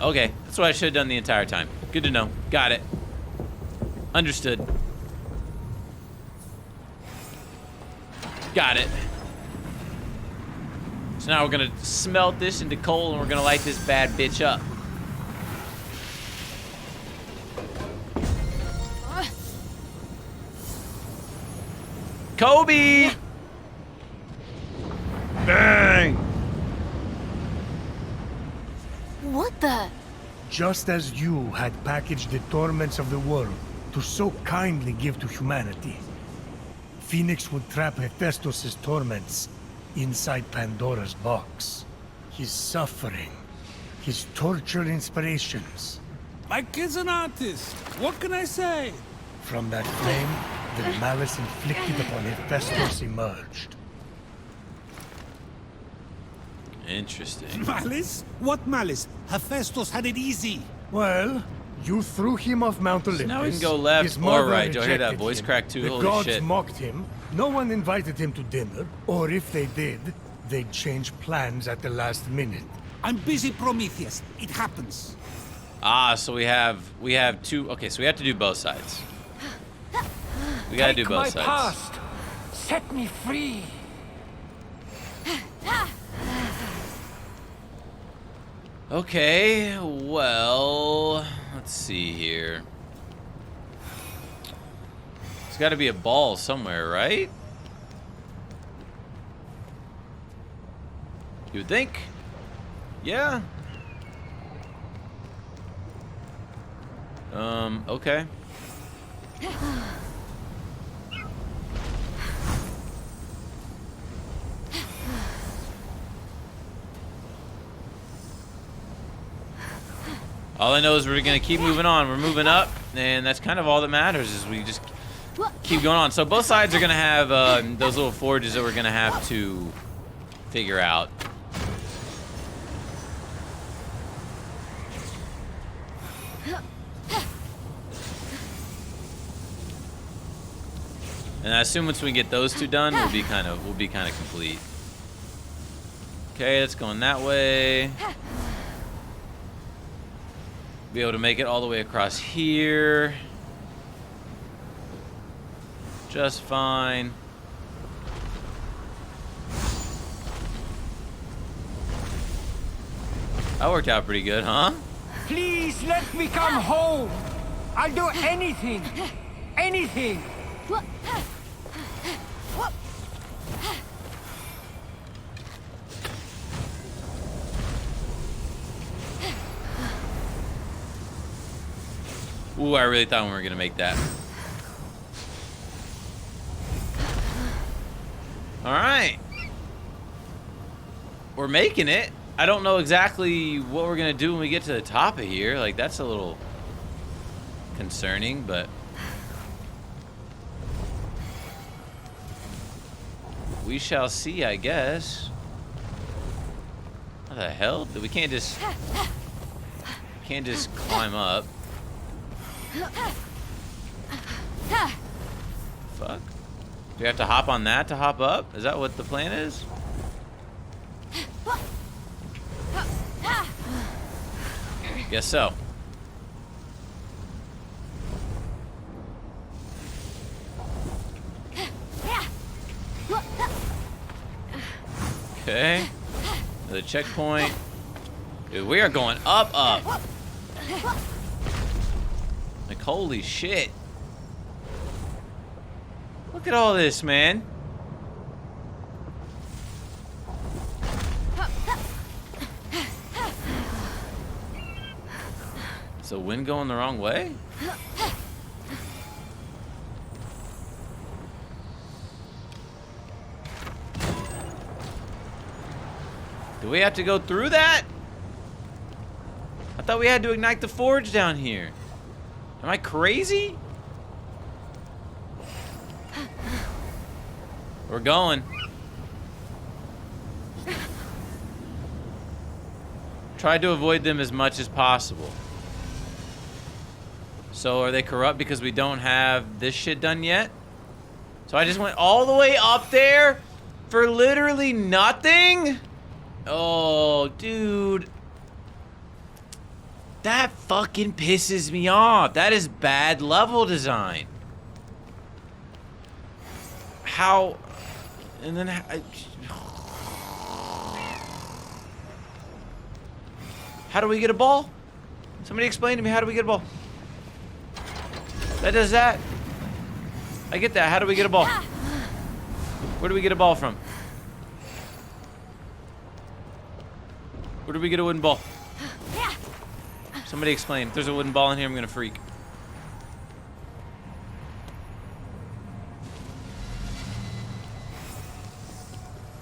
Okay, that's what I should have done the entire time. Good to know. Got it. Understood. Got it. So now we're gonna smelt this into coal and we're gonna light this bad bitch up. Kobe! Bang! What the? Just as you had packaged the torments of the world to so kindly give to humanity, Fenyx would trap Hephestos' torments inside Pandora's box. His suffering, his tortured inspirations. My kid's an artist. What can I say? From that flame, the malice inflicted upon Hephestos emerged. Interesting. Malice? What malice? Hephestos had it easy. Well, you threw him off Mount Olympus. now we can go left His or mother right. You'll hear that rejected voice him. crack too. The Holy gods shit. mocked him. No one invited him to dinner, or if they did, they'd change plans at the last minute. I'm busy, Prometheus. It happens. Ah, so we have two. Okay, so we have to do both sides. We gotta do Take both my sides. past. Set me free. Okay, well, let's see here. There's got to be a ball somewhere, right? You would think? Yeah. Okay. All I know is we're gonna keep moving on. We're moving up, and that's kind of all that matters is we just keep going on. So both sides are gonna have those little forges that we're gonna have to figure out. And I assume once we get those two done, we'll be kind of complete. Okay, that's going that way. Be able to make it all the way across here. Just fine. That worked out pretty good, huh? Please let me come home. I'll do anything. Anything. Ooh, I really thought we were gonna make that. All right. We're making it. I don't know exactly what we're gonna do when we get to the top of here. Like, that's a little concerning, but we shall see, I guess. What the hell? We can't just climb up. Fuck. Do we have to hop on that to hop up? Is that what the plan is? Guess so. Okay. Another checkpoint. Dude, we are going up, up. Like, holy shit. Look at all this, man. Is the wind going the wrong way? Do we have to go through that? I thought we had to ignite the forge down here. Am I crazy? We're going. Try to avoid them as much as possible. So are they corrupt because we don't have this shit done yet? So I just went all the way up there for literally nothing? Oh, dude. That fucking pisses me off. That is bad level design. How? And then how do we get a ball? Somebody explain to me, how do we get a ball? That does that. I get that. How do we get a ball? Where do we get a ball from? Where do we get a wooden ball? Somebody explain. If there's a wooden ball in here, I'm gonna freak.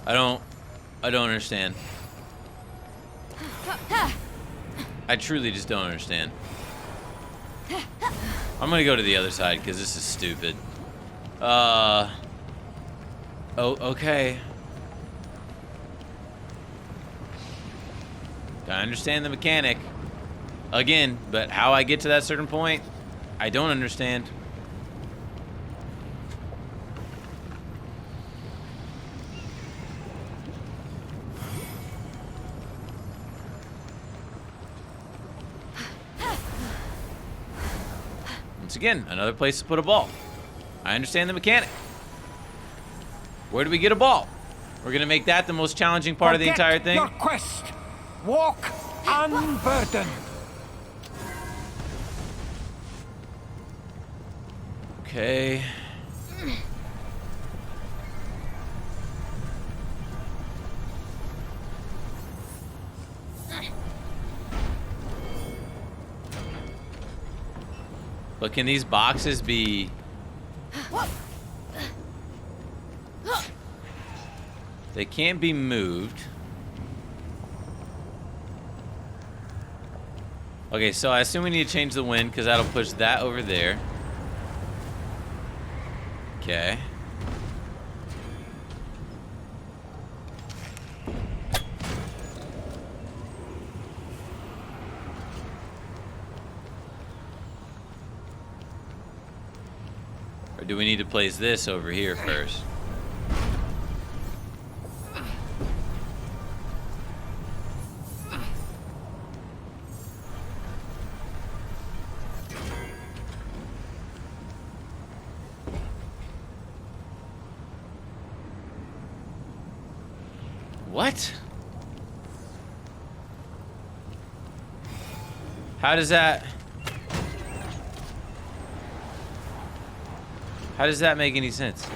I don't understand. I truly just don't understand. I'm gonna go to the other side because this is stupid. Oh, okay. I understand the mechanic. Again, but how I get to that certain point, I don't understand. Once again, another place to put a ball. I understand the mechanic. Where do we get a ball? We're gonna make that the most challenging part of the entire thing. Your quest. Walk unburdened. Okay. But can these boxes be... They can't be moved. Okay, so I assume we need to change the wind because that'll push that over there. Okay. Or do we need to place this over here first? What? How does that make any sense?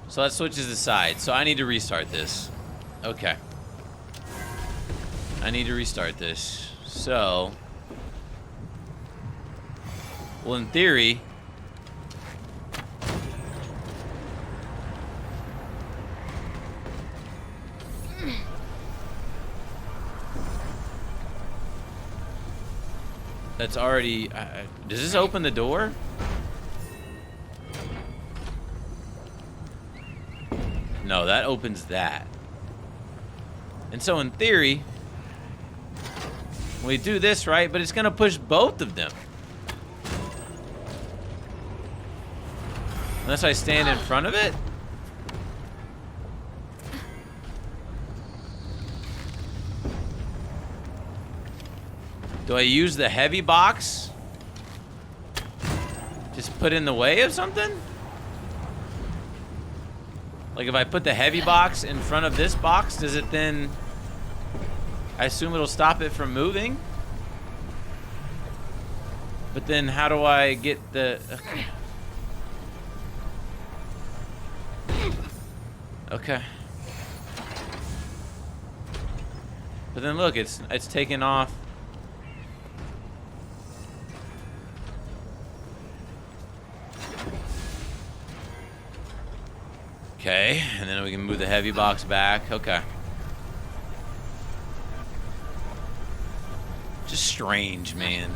So that switches the side. So I need to restart this. Okay. I need to restart this. So... Well, in theory... That's already... does this open the door? No, that opens that. And so in theory... We do this, right? But it's gonna push both of them. Unless I stand in front of it? Do I use the heavy box? put in the way of something? Like if I put the heavy box in front of this box, does it then... I assume it'll stop it from moving? But then how do I get the... Okay. Okay. But then look, it's taken off. Okay, and then we can move the heavy box back. Okay. Just strange, man.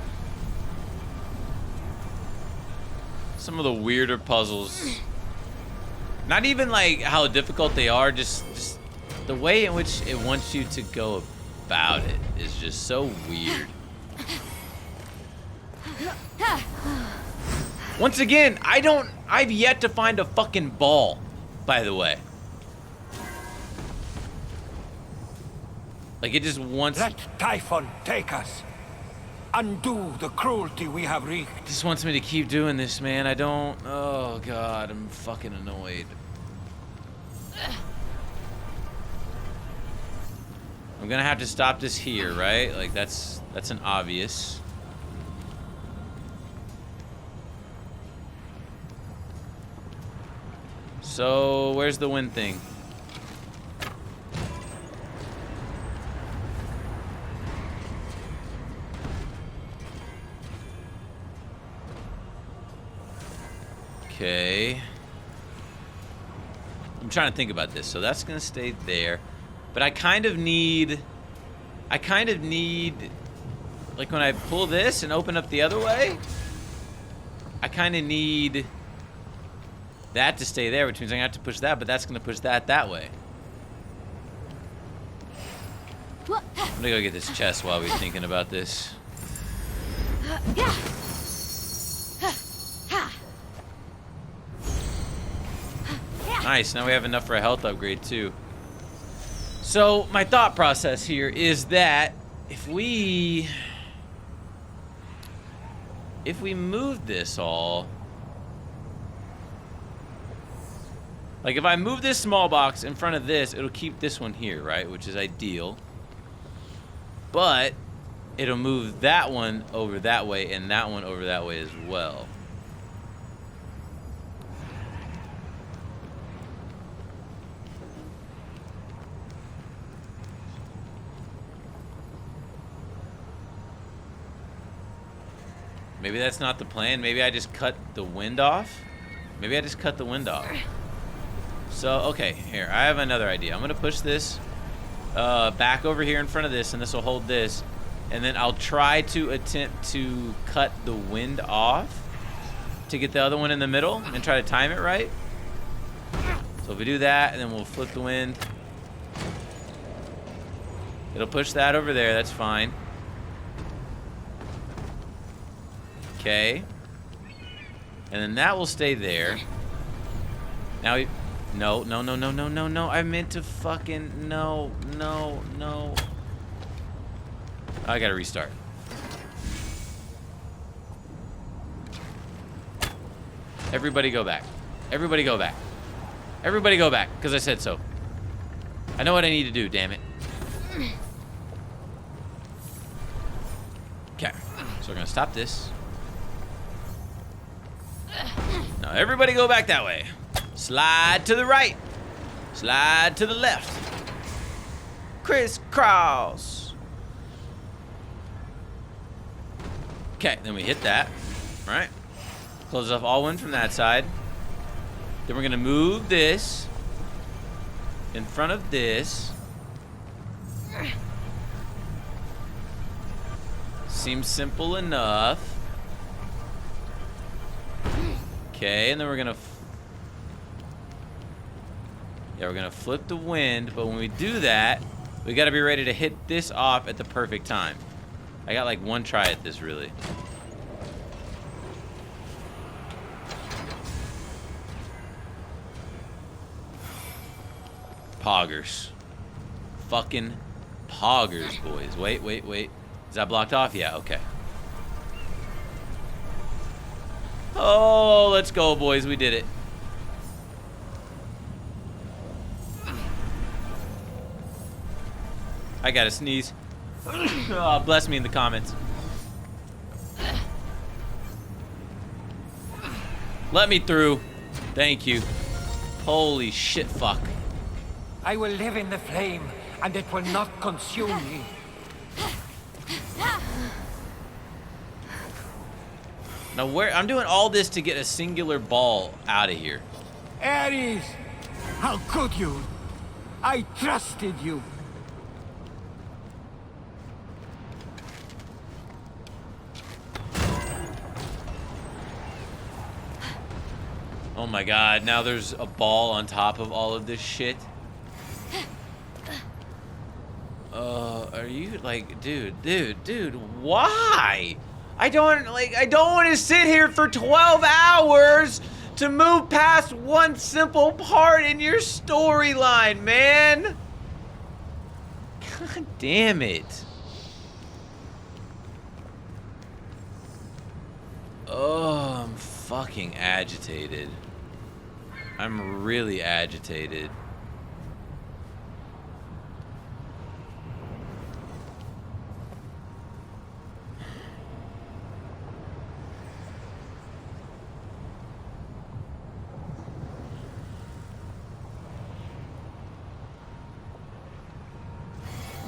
Some of the weirder puzzles. Not even like how difficult they are, just the way in which it wants you to go about it is just so weird. Once again, I've yet to find a fucking ball, by the way. Like it just wants... Let Typhon take us. Undo the cruelty we have wreaked. Just wants me to keep doing this, man. I don't... Oh, God. I'm fucking annoyed. I'm gonna have to stop this here, right? Like, that's an obvious. So, where's the wind thing? Okay. I'm trying to think about this. So that's gonna stay there. But I kind of need, like when I pull this and open up the other way, I kind of need that to stay there, which means I'm gonna have to push that, but that's gonna push that way. I'm gonna go get this chest while we're thinking about this. Nice, now we have enough for a health upgrade too. So my thought process here is that if we move this all, like if I move this small box in front of this, it'll keep this one here, right? Which is ideal. But it'll move that one over that way and that one over that way as well. Maybe that's not the plan. Maybe I just cut the wind off. Maybe I just cut the wind off. So, okay, here. I have another idea. I'm going to push this back over here in front of this, and this will hold this. And then I'll try to attempt to cut the wind off to get the other one in the middle and try to time it right. So if we do that, and then we'll flip the wind. It'll push that over there. That's fine. Okay. And then that will stay there. Now we... No. I meant to fucking... No. I gotta restart. Everybody go back. Everybody go back. Everybody go back, because I said so. I know what I need to do, damn it. Okay. So we're gonna stop this. Now everybody go back that way. Slide to the right. Slide to the left. Crisscross. Okay, then we hit that. All right. Close off all wind from that side. Then we're gonna move this in front of this. Seems simple enough. Okay, and then we're gonna flip the wind, but when we do that, we gotta be ready to hit this off at the perfect time. I got like one try at this, really. Poggers. Fucking poggers, boys. Wait. Is that blocked off? Yeah, okay. Oh, let's go, boys. We did it. I gotta sneeze. Oh, bless me in the comments. Let me through. Thank you. Holy shit, fuck. I will live in the flame, and it will not consume me. Now where I'm doing all this to get a singular ball out of here. Ares, how could you? I trusted you. Oh my god, now there's a ball on top of all of this shit. Are you like, dude, why? I don't want to sit here for 12 hours to move past one simple part in your storyline, man. God damn it. Oh, I'm fucking agitated. I'm really agitated.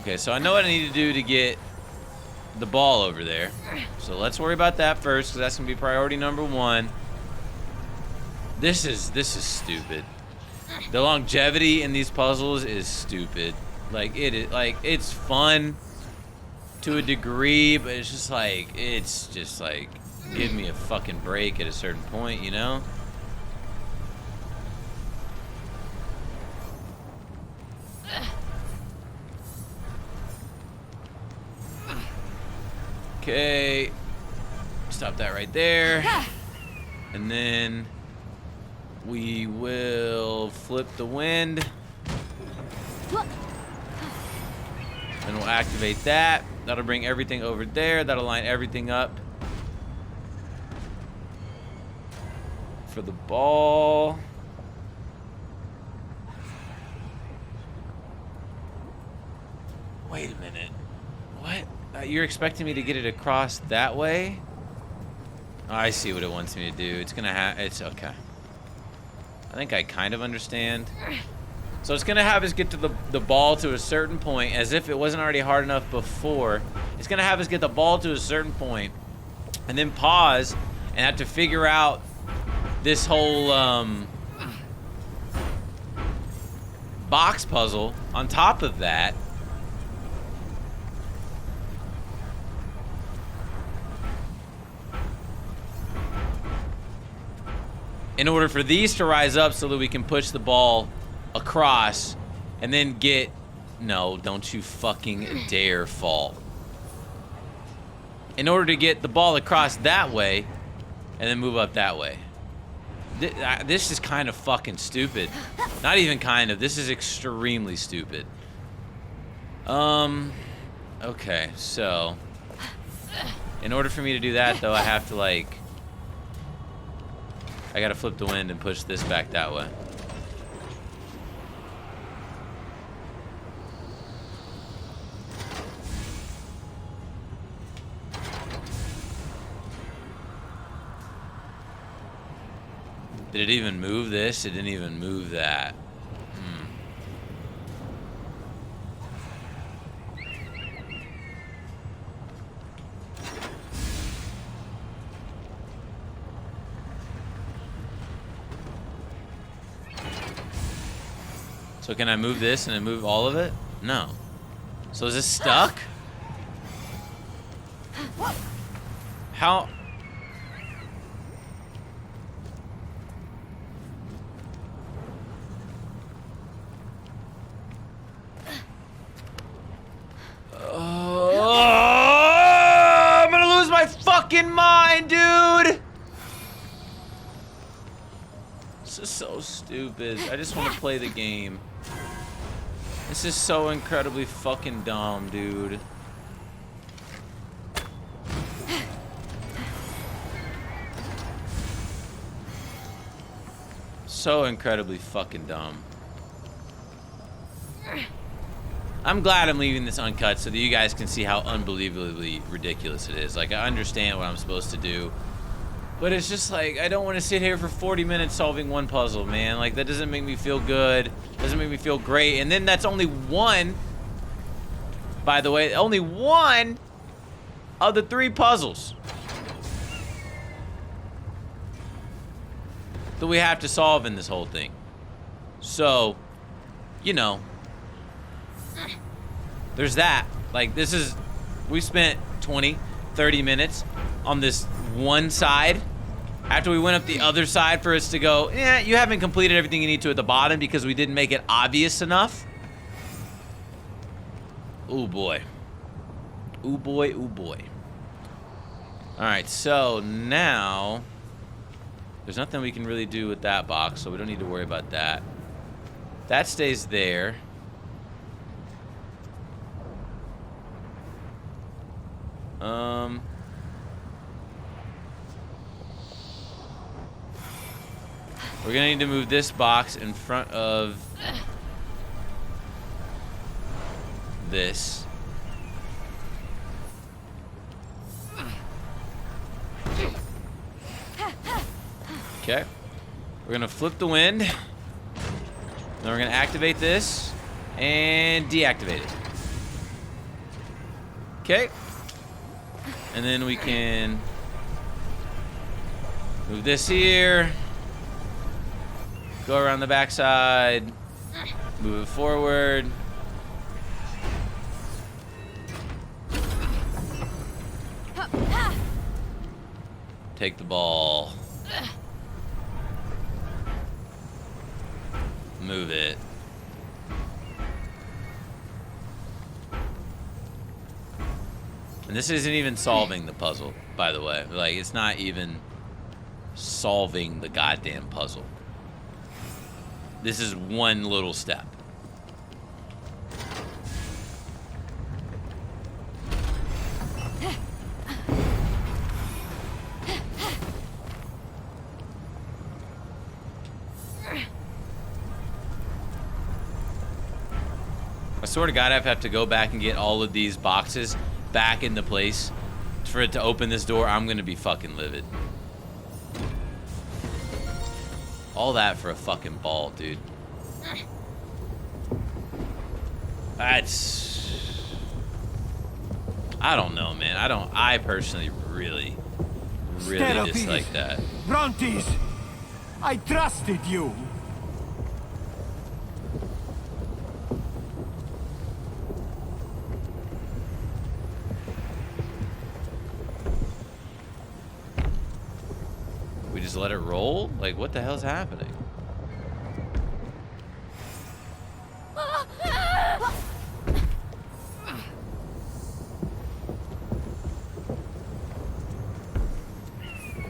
Okay, so I know what I need to do to get the ball over there. So let's worry about that first, because that's gonna be priority number one. This is stupid. The longevity in these puzzles is stupid. Like it's fun to a degree, but it's just like give me a fucking break at a certain point, you know? Okay, stop that right there. And then we will flip the wind. And we'll activate that. That'll bring everything over there. That'll line everything up for the ball. Wait a minute. What? You're expecting me to get it across that way? Oh, I see what it wants me to do. It's gonna have, it's okay. I think I kind of understand. So it's gonna have us get to the ball to a certain point, as if it wasn't already hard enough before. It's gonna have us get the ball to a certain point, and then pause, and have to figure out this whole box puzzle on top of that. In order for these to rise up so that we can push the ball across and then get... No, don't you fucking dare fall. In order to get the ball across that way and then move up that way. This is kind of fucking stupid. Not even kind of. This is extremely stupid. Okay, so... In order for me to do that, though, I have to, like... I gotta flip the wind and push this back that way. Did it even move this? It didn't even move that. So can I move this and then move all of it? No. So is this stuck? How? I'm gonna lose my fucking mind, dude! This is so stupid. I just want to play the game. This is so incredibly fucking dumb, dude. So incredibly fucking dumb. I'm glad I'm leaving this uncut so that you guys can see how unbelievably ridiculous it is. Like, I understand what I'm supposed to do, but it's just like, I don't want to sit here for 40 minutes solving one puzzle, man. Like, that doesn't make me feel good. Doesn't make me feel great. And then that's only one, by the way, only one of the 3 puzzles that we have to solve in this whole thing. So, you know, there's that. Like, this is, we spent 20, 30 minutes on this one side after we went up the other side for us to go, yeah, you haven't completed everything you need to at the bottom because we didn't make it obvious enough. Ooh, boy. Ooh, boy, ooh, boy. All right, so now there's nothing we can really do with that box, so we don't need to worry about that. That stays there. We're gonna need to move this box in front of this. Okay. We're gonna flip the wind. Then we're gonna activate this and deactivate it. Okay. And then we can move this here. Go around the backside. Move it forward. Take the ball. Move it. And this isn't even solving the puzzle, by the way. Like, it's not even solving the goddamn puzzle. This is one little step. I swear to God, I have to go back and get all of these boxes back into place for it to open this door. I'm gonna be fucking livid. All that for a fucking ball, dude. That's... I don't know, man. I personally really dislike that. Brontes, I trusted you. We just let it roll? Like, what the hell's happening?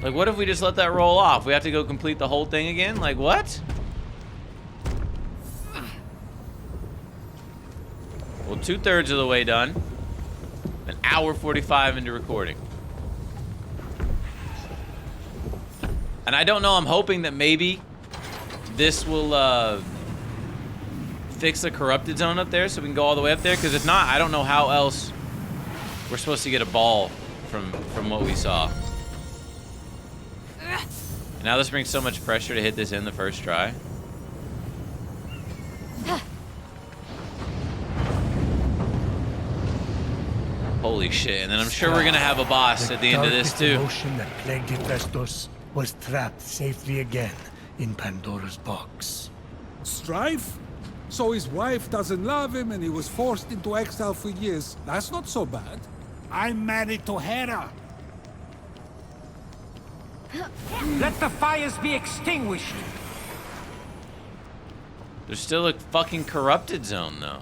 Like, what if we just let that roll off? We have to go complete the whole thing again? Like, what? Well, 2/3 of the way done. An hour 45 into recording. And I don't know, I'm hoping that maybe this will fix the corrupted zone up there so we can go all the way up there. Because if not, I don't know how else we're supposed to get a ball from what we saw. And now this brings so much pressure to hit this in the first try. Holy shit, and then I'm sure we're gonna have a boss at the end of this too. The emotion that plagued Hephestos was trapped safely again in Pandora's box. Strife? So his wife doesn't love him and he was forced into exile for years. That's not so bad. I'm married to Hera. Let the fires be extinguished. There's still a fucking corrupted zone though.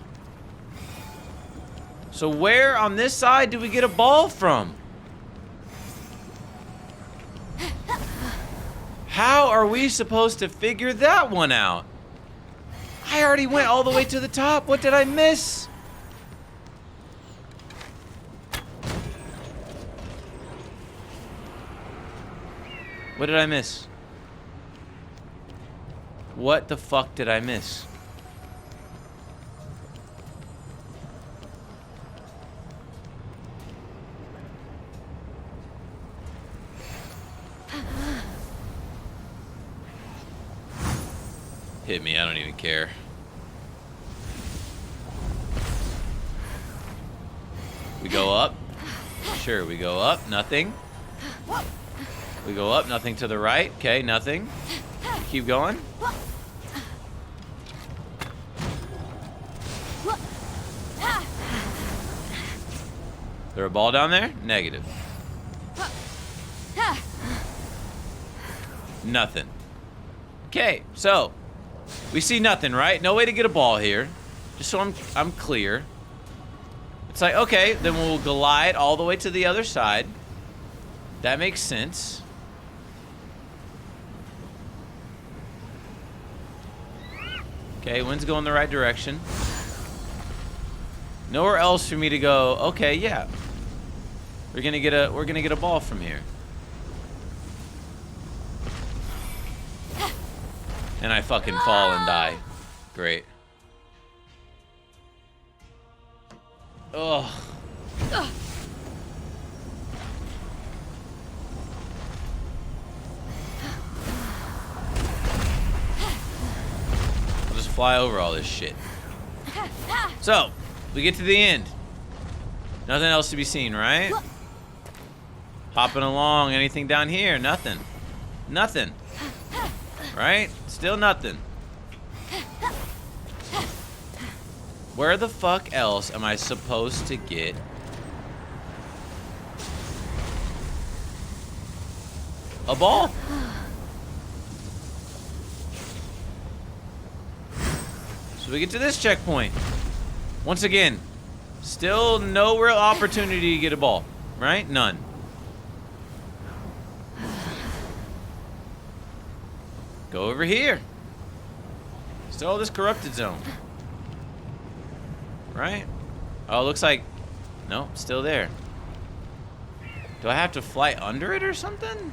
So where on this side do we get a ball from? How are we supposed to figure that one out? I already went all the way to the top. What did I miss? What did I miss? What the fuck did I miss? Hit me, I don't even care. We go up. Sure, we go up, nothing. We go up, nothing to the right. Okay, nothing. Keep going. There a ball down there? Negative. Nothing. Okay, so we see nothing, right? No way to get a ball here. Just so I'm clear. It's like, okay, then we'll glide all the way to the other side. That makes sense. Okay, wind's going the right direction. Nowhere else for me to go. Okay, yeah. We're gonna get a ball from here. And I fucking fall and die. Great. Ugh. I'll just fly over all this shit. So, we get to the end. Nothing else to be seen, right? Hopping along. Anything down here? Nothing. Nothing. Right? Still nothing. Where the fuck else am I supposed to get a ball? So we get to this checkpoint. Once again, still no real opportunity to get a ball, right? None. Go over here. Still this corrupted zone. Right? Oh, it looks like... No, still there. Do I have to fly under it or something?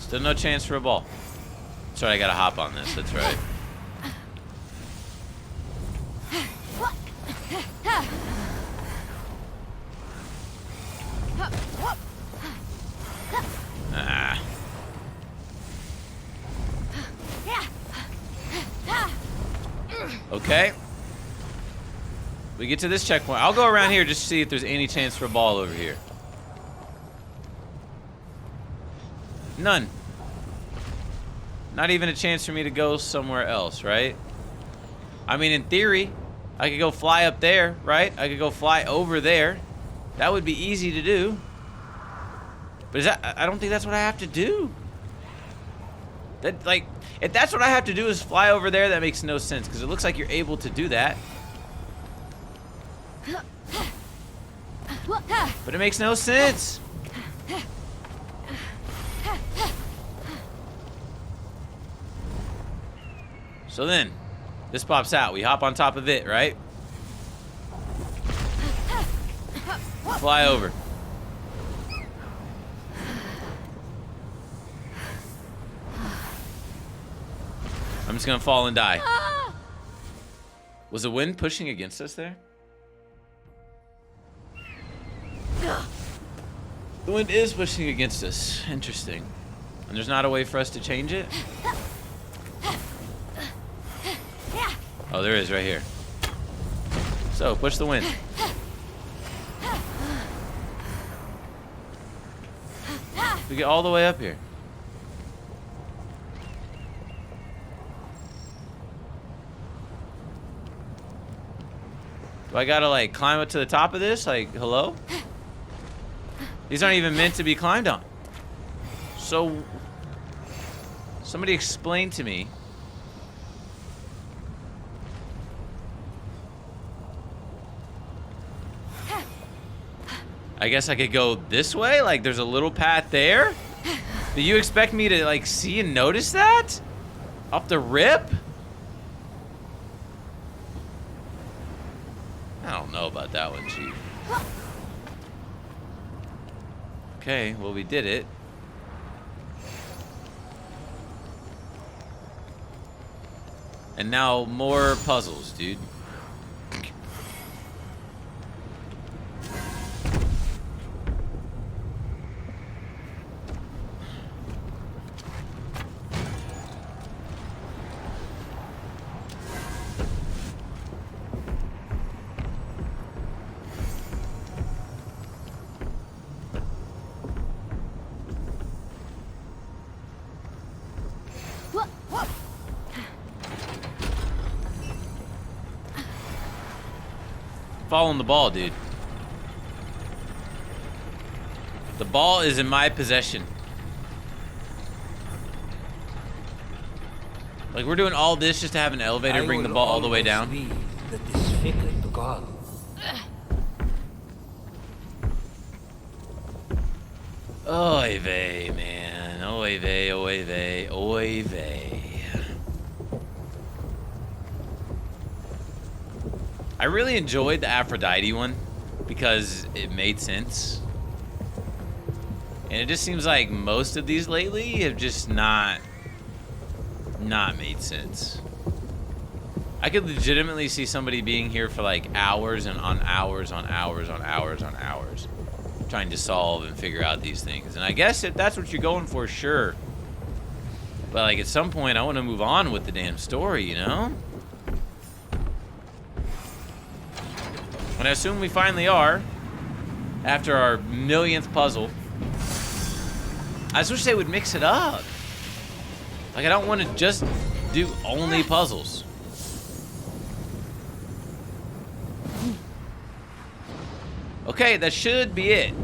Still no chance for a ball. That's right, I gotta hop on this. That's right. Ah. Okay. We get to this checkpoint. I'll go around here just to see if there's any chance for a ball over here. None. Not even a chance for me to go somewhere else, right? I mean, in theory, I could go fly up there, right? I could go fly over there. That would be easy to do. But is that... I don't think that's what I have to do. That, like... If that's what I have to do is fly over there, that makes no sense. Because it looks like you're able to do that. But it makes no sense. So then, this pops out. We hop on top of it, right? Fly over. I'm just gonna fall and die. Was the wind pushing against us there? The wind is pushing against us. Interesting. And there's not a way for us to change it? Oh, there is right here. So, push the wind. We get all the way up here. Do I gotta, like, climb up to the top of this? Like, hello? These aren't even meant to be climbed on. So, somebody explain to me. I guess I could go this way? Like, there's a little path there? Do you expect me to, like, see and notice that? Off the rip? I don't know about that one, Chief. Okay, well, we did it. And now more puzzles, dude. Following the ball, dude. The ball is in my possession. Like, we're doing all this just to have an elevator bring the ball all the way down. To God. Oy vey, man. Oy vey, oy vey, oy vey. I really enjoyed the Aphrodite one because it made sense. And it just seems like most of these lately have just not made sense. I could legitimately see somebody being here for like hours and on hours on hours on hours on hours trying to solve and figure out these things. And I guess if that's what you're going for, sure. But like at some point I want to move on with the damn story, you know? And I assume we finally are, after our millionth puzzle. I just wish they would mix it up. Like, I don't want to just do only puzzles. Okay, that should be it.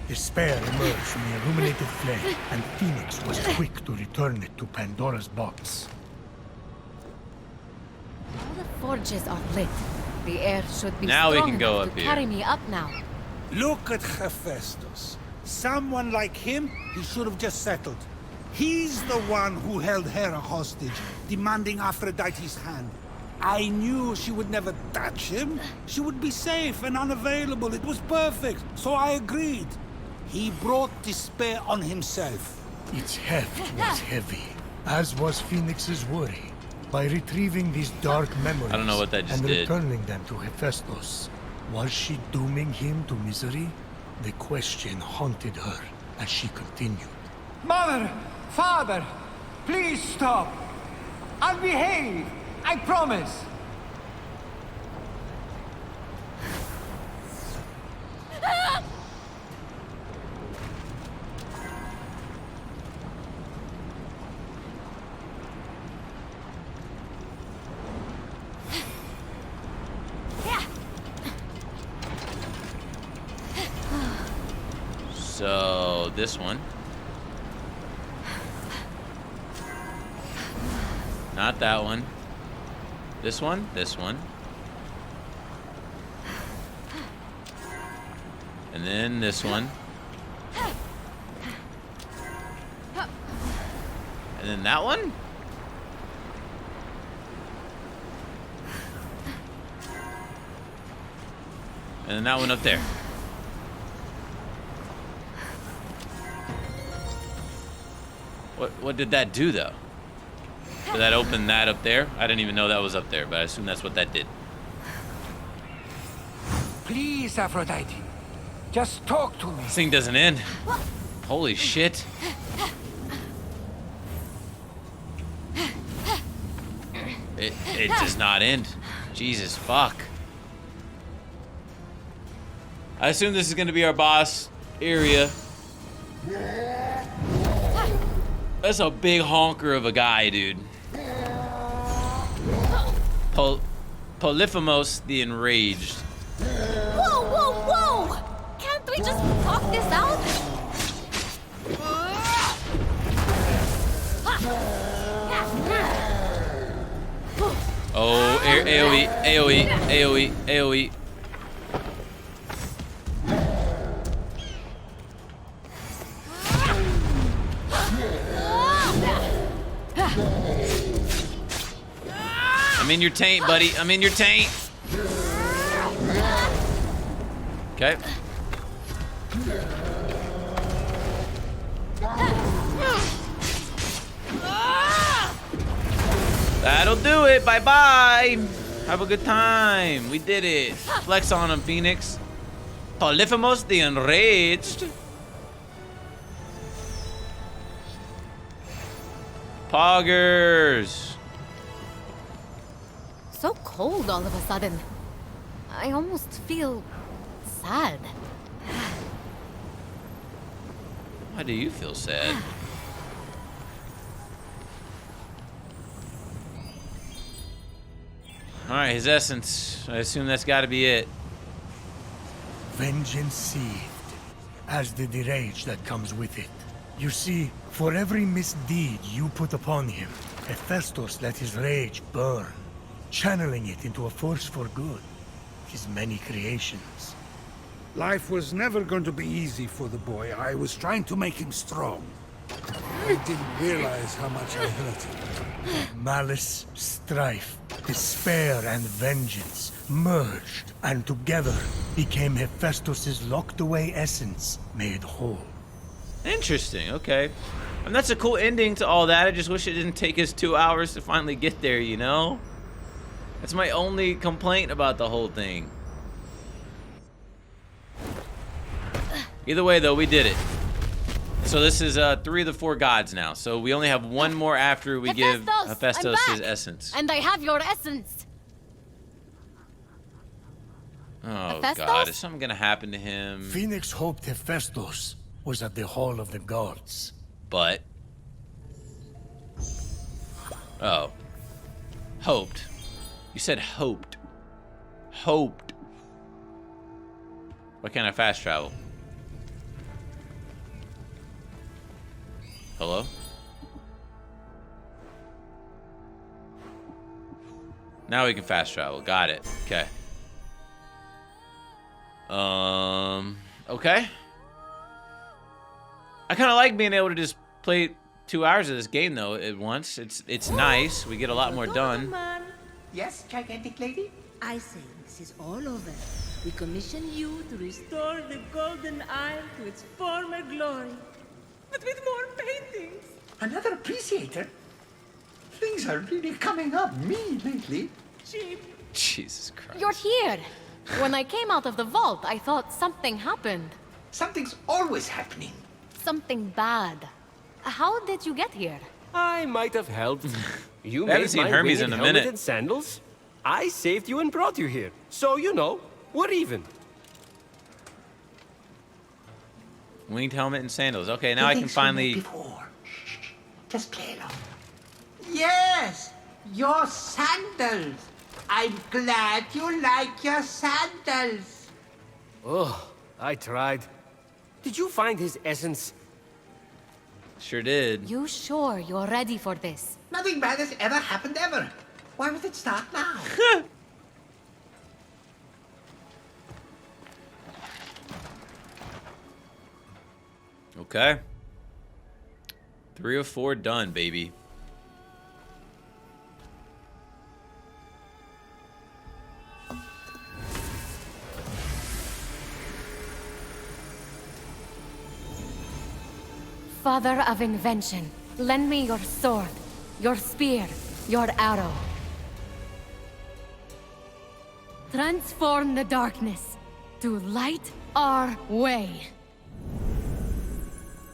Despair emerged from the illuminated flame, and Phoenix was quick to return it to Pandora's box. All the forges are lit. The air should be Now we strong can go enough up to here. carry me up now. Look at Hephestos. Someone like him, he should have just settled. He's the one who held Hera hostage, demanding Aphrodite's hand. I knew she would never touch him. She would be safe and unavailable. It was perfect, so I agreed. He brought despair on himself. Its heft was heavy, as was Phoenix's worry. By retrieving these dark memories I don't know what that just and did. returning them to Hephestos, was she dooming him to misery? The question haunted her as she continued. Mother, father, please stop. I'll behave. I promise. So, this one. Not that one. This one, this one. And then this one. And then that one? And then that one up there. What did that do, though? Did that open that up there? I didn't even know that was up there, but I assume that's what that did. Please, Aphrodite. Just talk to me. This thing doesn't end. Holy shit. It does not end. Jesus fuck. I assume this is going to be our boss area. That's a big honker of a guy, dude. Polyphemos the Enraged. Whoa, whoa, whoa! Can't we just talk this out? Oh, AoE, AoE, AoE, AoE. I'm in your taint, buddy. I'm in your taint. Okay. That'll do it. Bye-bye. Have a good time. We did it. Flex on him, Phoenix. Polyphemus the Enraged. Poggers. So cold all of a sudden. I almost feel sad. Why do you feel sad? Alright, his essence. I assume that's gotta be it. Vengeance seethed, as did the rage that comes with it. You see, for every misdeed you put upon him, Hephestos let his rage burn, channeling it into a force for good. His many creations. Life was never going to be easy for the boy. I was trying to make him strong. I didn't realize how much I hurt him. Malice, strife, despair, and vengeance merged, and together became Hephestos' locked-away essence made whole. Interesting, okay. And that's a cool ending to all that. I just wish it didn't take us 2 hours to finally get there, you know? That's my only complaint about the whole thing. Either way, though, we did it. So this is 3 of the 4 gods now. So we only have one more after we give Hephestos his essence. And I have your essence. Oh, Hephestos? God. Is something going to happen to him? Phoenix hoped Hephestos was at the Hall of the Gods. But... Oh. Hoped. You said hoped. Hoped. Why can't I fast travel? Hello? Now we can fast travel. Got it. Okay. Okay. I kind of like being able to just play 2 hours of this game though at once. It's nice. We get a lot more done. Yes, gigantic lady? I say this is all over. We commission you to restore the Golden Isle to its former glory. But with more paintings. Another appreciator? Things are really coming up me lately. Cheap. Jesus Christ. You're here. When I came out of the vault, I thought something happened. Something's always happening. Something bad. How did you get here? I might have helped. You I haven't made seen my Hermes winged in a helmet minute. and sandals. I saved you and brought you here. So, you know, we're even. Winged helmet and sandals. Okay, now I can finally... Before. Shh. Just play along. Yes, your sandals. I'm glad you like your sandals. Oh, I tried. Did you find his essence? Sure did. You sure you're ready for this? Nothing bad has ever happened ever. Why would it start now? Okay. 3 of 4 done, baby. Father of invention, lend me your sword, your spear, your arrow. Transform the darkness to light our way.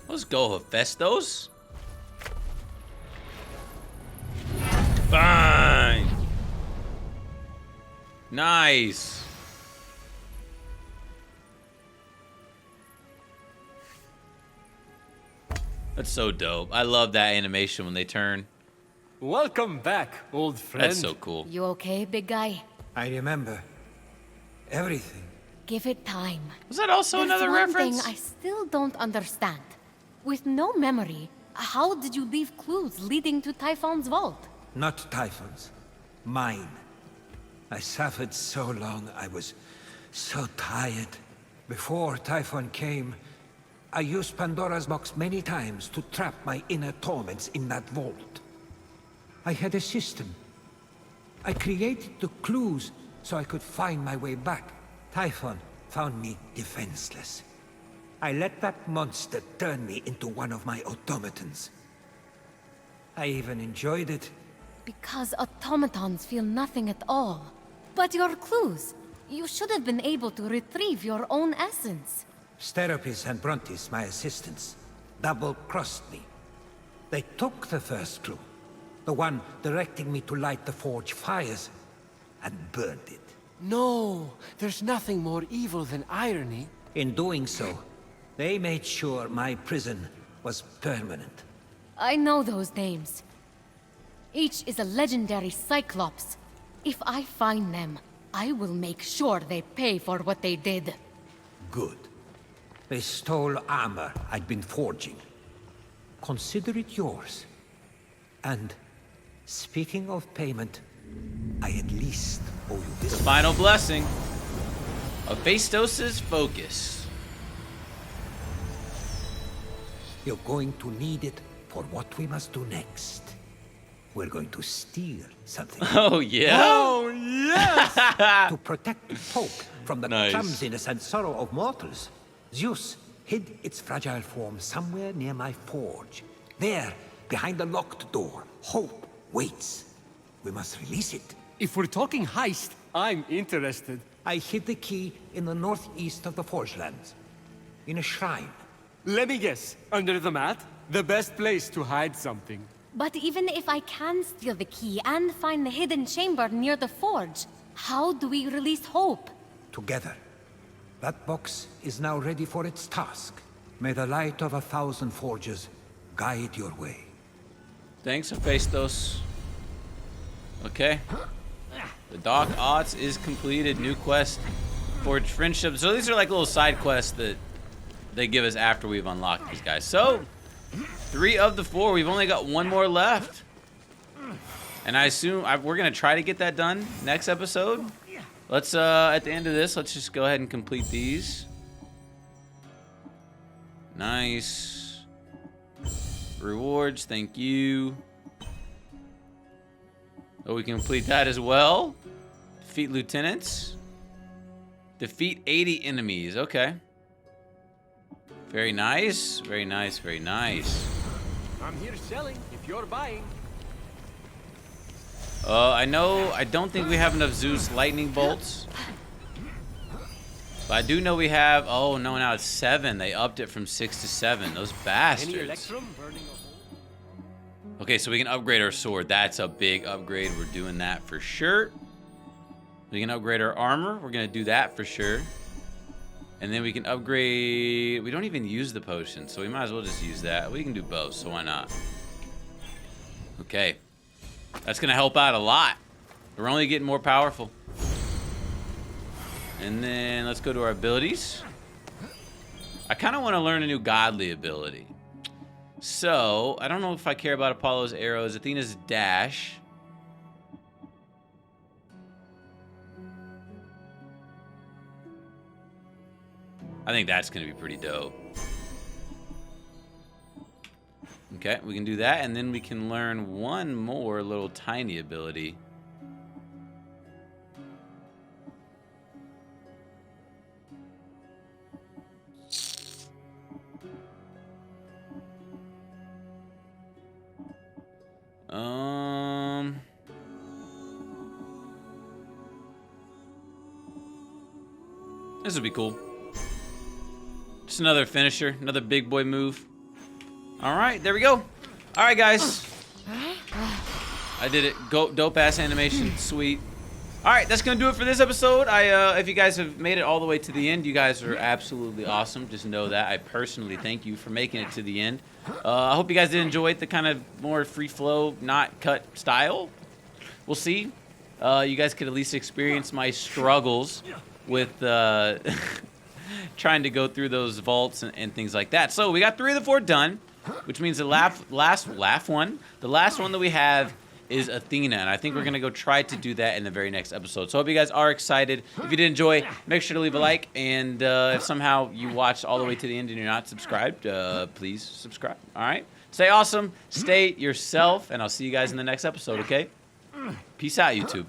Let's go, Hephestos. Fine. Nice. That's so dope. I love that animation when they turn. Welcome back, old friend. That's so cool. You okay, big guy? I remember everything. Give it time. Was that also There's another one reference? thing I still don't understand. With no memory, how did you leave clues leading to Typhon's vault? Not Typhon's. Mine. I suffered so long, I was so tired. Before Typhon came, I used Pandora's box many times to trap my inner torments in that vault. I had a system. I created the clues so I could find my way back. Typhon found me defenseless. I let that monster turn me into one of my automatons. I even enjoyed it. Because automatons feel nothing at all. But your clues. You should have been able to retrieve your own essence. Steropis and Brontis, my assistants, double-crossed me. They took the first clue, the one directing me to light the forge fires, and burned it. No, there's nothing more evil than irony. In doing so, they made sure my prison was permanent. I know those names. Each is a legendary Cyclops. If I find them, I will make sure they pay for what they did. Good. They stole armor I'd been forging. Consider it yours. And, speaking of payment, I at least owe you this. The final blessing. Hephestos' focus. You're going to need it for what we must do next. We're going to steal something. Oh, yeah? Oh, yes! To protect the Pope from the clumsiness and sorrow of mortals, Zeus hid its fragile form somewhere near my forge. There, behind the locked door, hope waits. We must release it. If we're talking heist, I'm interested. I hid the key in the northeast of the Forge Lands, in a shrine. Let me guess, under the mat? The best place to hide something. But even if I can steal the key and find the hidden chamber near the forge, how do we release Hope? Together. That box is now ready for its task. May the light of 1,000 forges guide your way. Thanks, Hephestos. Okay. The Dock Odds is completed. New quest. Forge Friendship. So these are like little side quests that they give us after we've unlocked these guys. So, 3 of the 4. We've only got 1 more left. And I assume we're going to try to get that done next episode. Let's, at the end of this, let's just go ahead and complete these. Nice. Rewards, thank you. Oh, we can complete that as well. Defeat lieutenants. Defeat 80 enemies, okay. Very nice, very nice, very nice. I'm here selling if you're buying. I don't think we have enough Zeus lightning bolts. But I do know we have, oh no, now it's 7. They upped it from 6 to 7. Those bastards. Okay, so we can upgrade our sword. That's a big upgrade. We're doing that for sure. We can upgrade our armor. We're gonna do that for sure. And then we can upgrade, we don't even use the potion, so we might as well just use that. We can do both, so why not? Okay. That's gonna help out a lot. We're only getting more powerful. And then let's go to our abilities. I kind of want to learn a new godly ability. So, I don't know if I care about Apollo's arrows, Athena's dash. I think that's going to be pretty dope. Okay, we can do that, and then we can learn one more little tiny ability. This would be cool. Just another finisher, another big boy move. All right, there we go. All right, guys. I did it. Dope ass animation, sweet. All right, that's gonna do it for this episode. If you guys have made it all the way to the end, you guys are absolutely awesome. Just know that. I personally thank you for making it to the end. I hope you guys did enjoy it, the kind of more free flow, not cut style. We'll see. You guys could at least experience my struggles with trying to go through those vaults and things like that. So we got 3 of the 4 done, which means the last one that we have is Athena, and I think we're gonna go try to do that in the very next episode. So I hope you guys are excited. If you did enjoy, make sure to leave a like, and if somehow you watched all the way to the end and you're not subscribed, please subscribe. All right, stay awesome, stay yourself, and I'll see you guys in the next episode. Okay, peace out, YouTube.